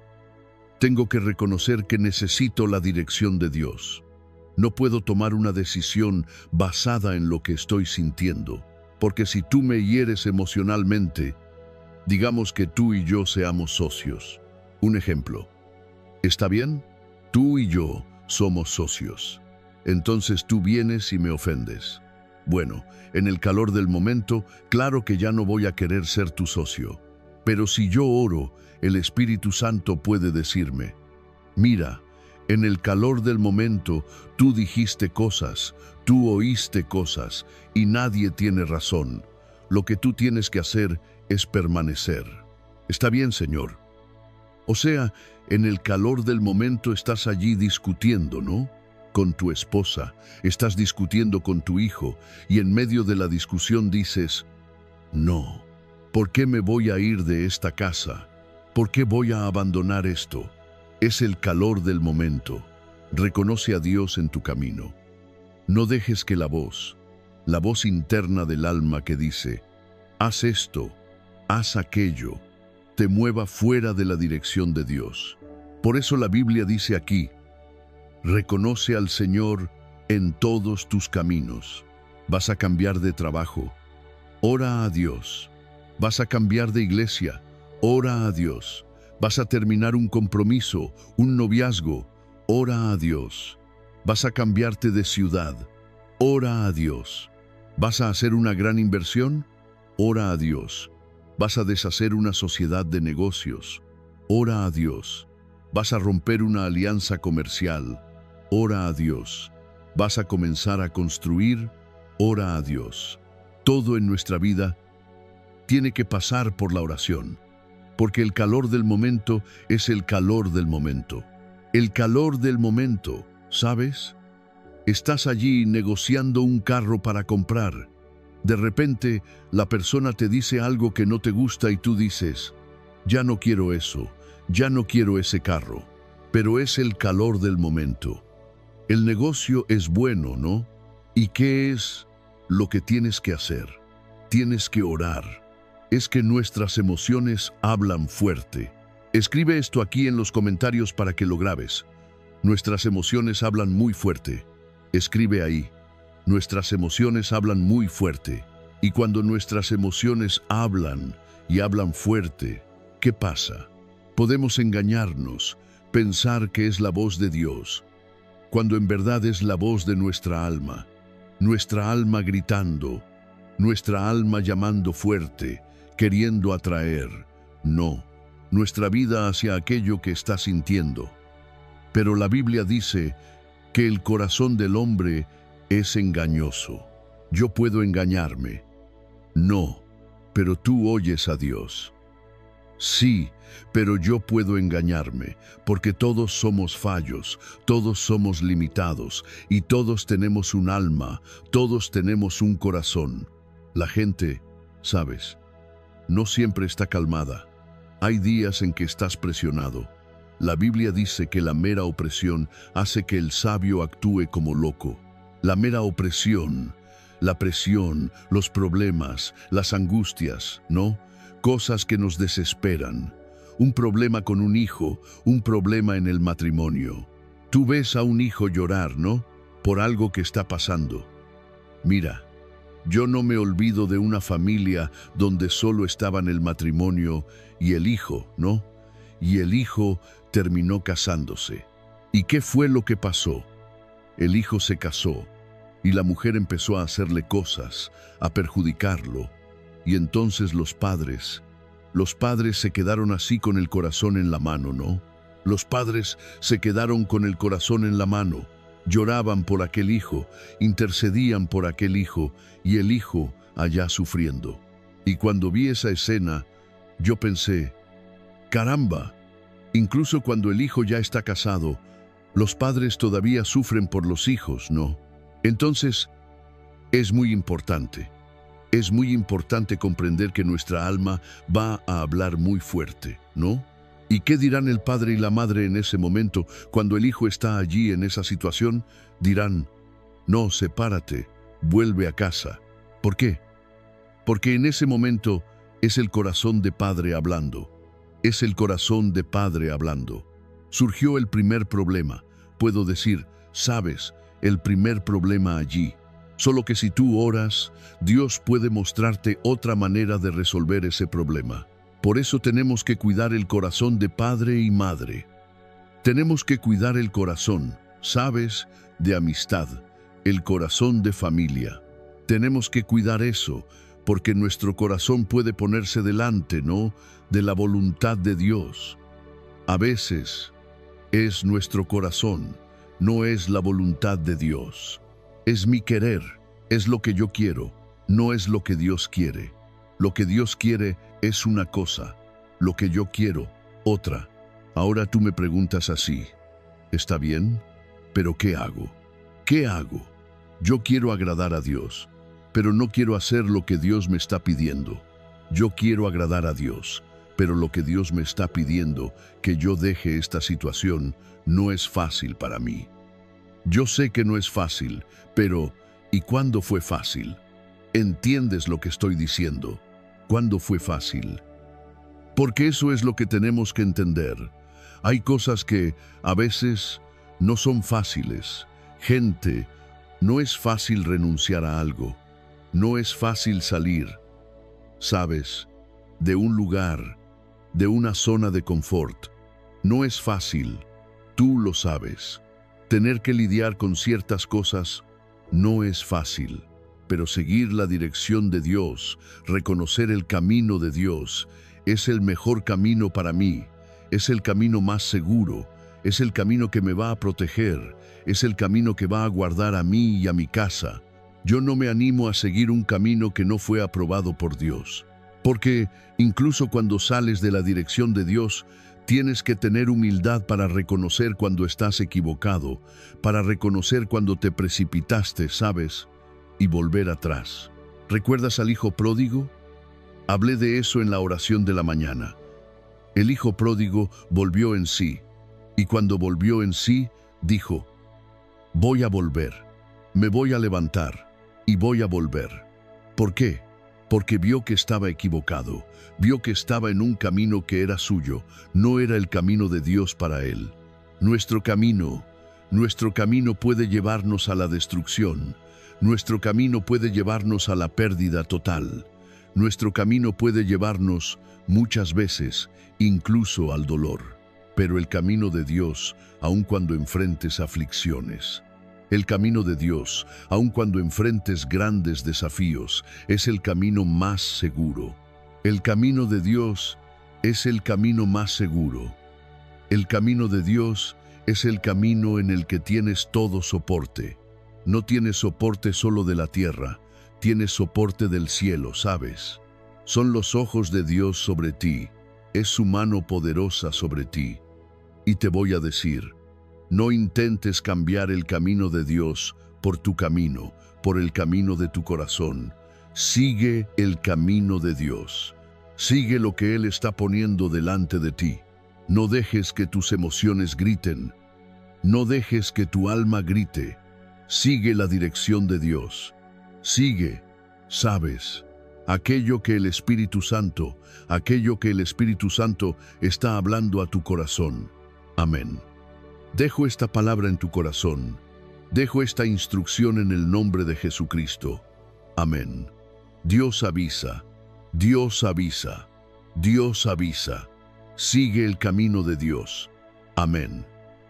tengo que reconocer que necesito la dirección de Dios. No puedo tomar una decisión basada en lo que estoy sintiendo, porque si tú me hieres emocionalmente, digamos que tú y yo seamos socios. Un ejemplo. ¿Está bien? Tú y yo somos socios. Entonces tú vienes y me ofendes. Bueno, en el calor del momento, claro que ya no voy a querer ser tu socio. Pero si yo oro, el Espíritu Santo puede decirme: mira, en el calor del momento, tú dijiste cosas, tú oíste cosas, y nadie tiene razón. Lo que tú tienes que hacer es permanecer. ¿Está bien, Señor? O sea, en el calor del momento estás allí discutiendo, ¿no? Con tu esposa, estás discutiendo con tu hijo, y en medio de la discusión dices: no, ¿por qué me voy a ir de esta casa? ¿Por qué voy a abandonar esto? Es el calor del momento. Reconoce a Dios en tu camino. No dejes que la voz interna del alma que dice: haz esto, haz aquello, te mueva fuera de la dirección de Dios. Por eso la Biblia dice aquí: reconoce al Señor en todos tus caminos. Vas a cambiar de trabajo, ora a Dios. Vas a cambiar de iglesia, ora a Dios. Vas a terminar un compromiso, un noviazgo, ora a Dios. Vas a cambiarte de ciudad, ora a Dios. ¿Vas a hacer una gran inversión? Ora a Dios. ¿Vas a deshacer una sociedad de negocios? Ora a Dios. ¿Vas a romper una alianza comercial? Ora a Dios. ¿Vas a comenzar a construir? Ora a Dios. Todo en nuestra vida tiene que pasar por la oración, porque el calor del momento es el calor del momento. El calor del momento, ¿sabes? Estás allí negociando un carro para comprar. De repente, la persona te dice algo que no te gusta y tú dices: ya no quiero eso, ya no quiero ese carro. Pero es el calor del momento. El negocio es bueno, ¿no? ¿Y qué es lo que tienes que hacer? Tienes que orar. Es que nuestras emociones hablan fuerte. Escribe esto aquí en los comentarios para que lo grabes. Nuestras emociones hablan muy fuerte. Escribe ahí: nuestras emociones hablan muy fuerte. Y cuando nuestras emociones hablan y hablan fuerte, ¿qué pasa? Podemos engañarnos, pensar que es la voz de Dios, cuando en verdad es la voz de nuestra alma gritando, nuestra alma llamando fuerte, queriendo atraer, no, nuestra vida hacia aquello que está sintiendo. Pero la Biblia dice que el corazón del hombre es engañoso. Yo puedo engañarme. No, pero tú oyes a Dios. Sí, pero yo puedo engañarme, porque todos somos fallos, todos somos limitados, y todos tenemos un alma, todos tenemos un corazón. La gente, ¿sabes?, no siempre está calmada. Hay días en que estás presionado. La Biblia dice que la mera opresión hace que el sabio actúe como loco. La mera opresión, la presión, los problemas, las angustias, ¿no? Cosas que nos desesperan. Un problema con un hijo, un problema en el matrimonio. Tú ves a un hijo llorar, ¿no? Por algo que está pasando. Mira, yo no me olvido de una familia donde solo estaban el matrimonio y el hijo, ¿no? Y el hijo terminó casándose. ¿Y qué fue lo que pasó? El hijo se casó y la mujer empezó a hacerle cosas, a perjudicarlo. Y entonces los padres se quedaron así con el corazón en la mano, ¿no? Los padres se quedaron con el corazón en la mano. Lloraban por aquel hijo, intercedían por aquel hijo y el hijo allá sufriendo. Y cuando vi esa escena, yo pensé, caramba, incluso cuando el hijo ya está casado, los padres todavía sufren por los hijos, ¿no? Entonces, es muy importante comprender que nuestra alma va a hablar muy fuerte, ¿no? ¿Y qué dirán el padre y la madre en ese momento cuando el hijo está allí en esa situación? Dirán, no, sepárate, vuelve a casa. ¿Por qué? Porque en ese momento es el corazón de padre hablando. Es el corazón de padre hablando. Surgió el primer problema. Puedo decir, sabes, el primer problema allí. Solo que si tú oras, Dios puede mostrarte otra manera de resolver ese problema. Por eso tenemos que cuidar el corazón de padre y madre. Tenemos que cuidar el corazón, ¿sabes?, de amistad, el corazón de familia. Tenemos que cuidar eso, porque nuestro corazón puede ponerse delante, ¿no?, de la voluntad de Dios. A veces es nuestro corazón, no es la voluntad de Dios. Es mi querer, es lo que yo quiero, no es lo que Dios quiere. Lo que Dios quiere es una cosa, lo que yo quiero, otra. Ahora tú me preguntas así, ¿está bien? ¿Pero qué hago? ¿Qué hago? Yo quiero agradar a Dios, pero no quiero hacer lo que Dios me está pidiendo. Yo quiero agradar a Dios, pero lo que Dios me está pidiendo, que yo deje esta situación, no es fácil para mí. Yo sé que no es fácil, pero ¿y cuándo fue fácil? ¿Entiendes lo que estoy diciendo? ¿Cuándo fue fácil? Porque eso es lo que tenemos que entender. Hay cosas que a veces no son fáciles. Gente, no es fácil renunciar a algo. No es fácil salir, ¿sabes?, de un lugar, de una zona de confort. No es fácil, tú lo sabes. Tener que lidiar con ciertas cosas no es fácil. Pero seguir la dirección de Dios, reconocer el camino de Dios, es el mejor camino para mí, es el camino más seguro, es el camino que me va a proteger, es el camino que va a guardar a mí y a mi casa. Yo no me animo a seguir un camino que no fue aprobado por Dios. Porque incluso cuando sales de la dirección de Dios, tienes que tener humildad para reconocer cuando estás equivocado, para reconocer cuando te precipitaste, ¿sabes?, y volver atrás. ¿Recuerdas al hijo pródigo? Hablé de eso en la oración de la mañana. El hijo pródigo volvió en sí, y cuando volvió en sí, dijo, voy a volver, me voy a levantar, y voy a volver. ¿Por qué? Porque vio que estaba equivocado, vio que estaba en un camino que era suyo, no era el camino de Dios para él. Nuestro camino puede llevarnos a la destrucción. Nuestro camino puede llevarnos a la pérdida total. Nuestro camino puede llevarnos, muchas veces, incluso al dolor. Pero el camino de Dios, aun cuando enfrentes aflicciones, el camino de Dios, aun cuando enfrentes grandes desafíos, es el camino más seguro. El camino de Dios es el camino más seguro. El camino de Dios es el camino en el que tienes todo soporte. No tienes soporte solo de la tierra, tienes soporte del cielo, ¿sabes? Son los ojos de Dios sobre ti, es su mano poderosa sobre ti. Y te voy a decir, no intentes cambiar el camino de Dios por tu camino, por el camino de tu corazón. Sigue el camino de Dios. Sigue lo que Él está poniendo delante de ti. No dejes que tus emociones griten. No dejes que tu alma grite. Sigue la dirección de Dios. Sigue, ¿sabes?, aquello que el Espíritu Santo está hablando a tu corazón. Amén. Dejo esta palabra en tu corazón. Dejo esta instrucción en el nombre de Jesucristo. Amén. Dios avisa, Dios avisa, Dios avisa. Sigue el camino de Dios. Amén.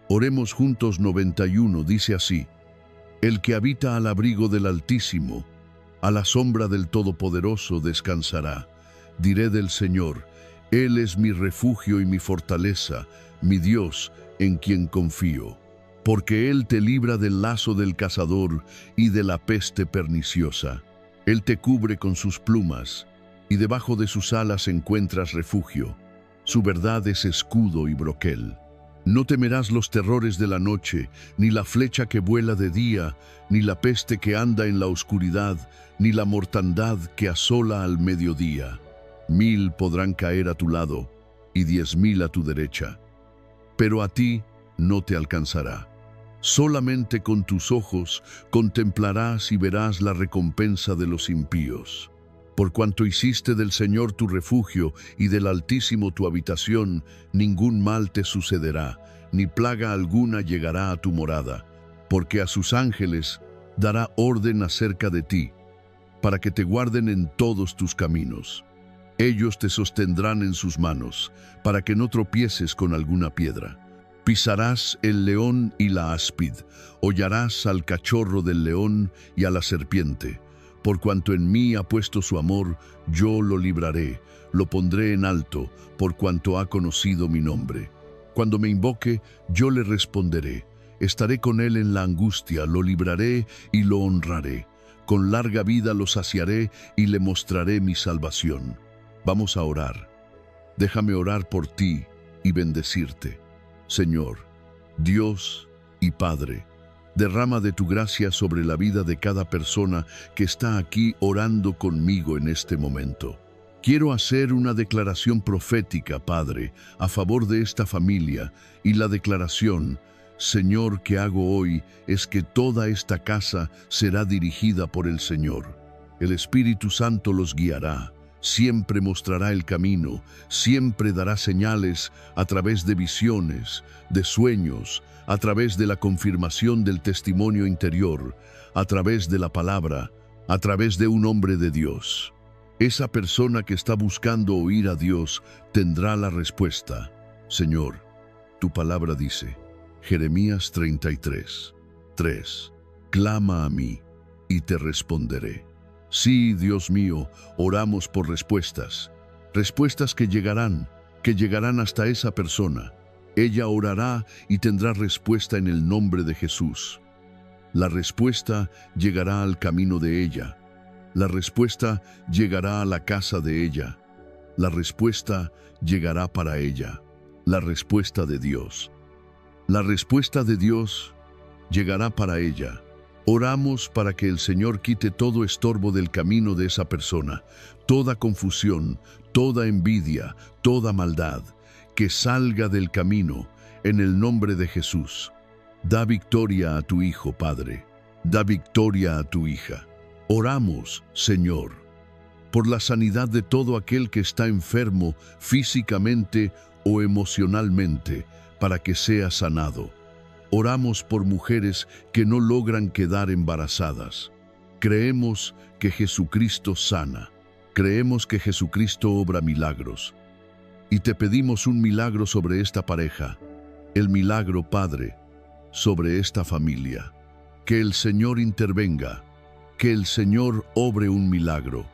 Oremos juntos. 91 dice así: el que habita al abrigo del Altísimo, a la sombra del Todopoderoso descansará. Diré del Señor, Él es mi refugio y mi fortaleza, mi Dios en quien confío. porque Él te libra del lazo del cazador y de la peste perniciosa. Él te cubre con sus plumas, y debajo de sus alas encuentras refugio. Su verdad es escudo y broquel. No temerás los terrores de la noche, ni la flecha que vuela de día, ni la peste que anda en la oscuridad, ni la mortandad que asola al mediodía. 1000 podrán caer a tu lado, y 10.000 a tu derecha, pero a ti no te alcanzará. Solamente con tus ojos contemplarás y verás la recompensa de los impíos. Por cuanto hiciste del Señor tu refugio y del Altísimo tu habitación, ningún mal te sucederá, ni plaga alguna llegará a tu morada, porque a sus ángeles dará orden acerca de ti, para que te guarden en todos tus caminos. Ellos te sostendrán en sus manos, para que no tropieces con alguna piedra. Pisarás el león y la áspid, hollarás al cachorro del león y a la serpiente. Por cuanto en mí ha puesto su amor, yo lo libraré, lo pondré en alto, por cuanto ha conocido mi nombre. Cuando me invoque, yo le responderé. Estaré con él en la angustia, lo libraré y lo honraré. Con larga vida lo saciaré y le mostraré mi salvación. Vamos a orar. Déjame orar por ti y bendecirte. Señor, Dios y Padre, derrama de tu gracia sobre la vida de cada persona que está aquí orando conmigo en este momento. Quiero hacer una declaración profética, Padre, a favor de esta familia, y la declaración, Señor, que hago hoy es que toda esta casa será dirigida por el Señor. El Espíritu Santo los guiará, siempre mostrará el camino, siempre dará señales a través de visiones, de sueños, a través de la confirmación del testimonio interior, a través de la palabra, a través de un hombre de Dios. Esa persona que está buscando oír a Dios tendrá la respuesta. Señor, tu palabra dice, Jeremías 33, 3, clama a mí y te responderé. Sí, Dios mío, oramos por respuestas, respuestas que llegarán hasta esa persona. Ella orará y tendrá respuesta en el nombre de Jesús. La respuesta llegará al camino de ella. La respuesta llegará a la casa de ella. La respuesta llegará para ella. La respuesta de Dios. La respuesta de Dios llegará para ella. Oramos para que el Señor quite todo estorbo del camino de esa persona, toda confusión, toda envidia, toda maldad, que salga del camino en el nombre de Jesús. Da victoria a tu hijo, Padre. Da victoria a tu hija. Oramos, Señor, por la sanidad de todo aquel que está enfermo físicamente o emocionalmente, para que sea sanado. Oramos por mujeres que no logran quedar embarazadas. Creemos que Jesucristo sana. Creemos que Jesucristo obra milagros. Y te pedimos un milagro sobre esta pareja. El milagro, Padre, sobre esta familia. Que el Señor intervenga. Que el Señor obre un milagro.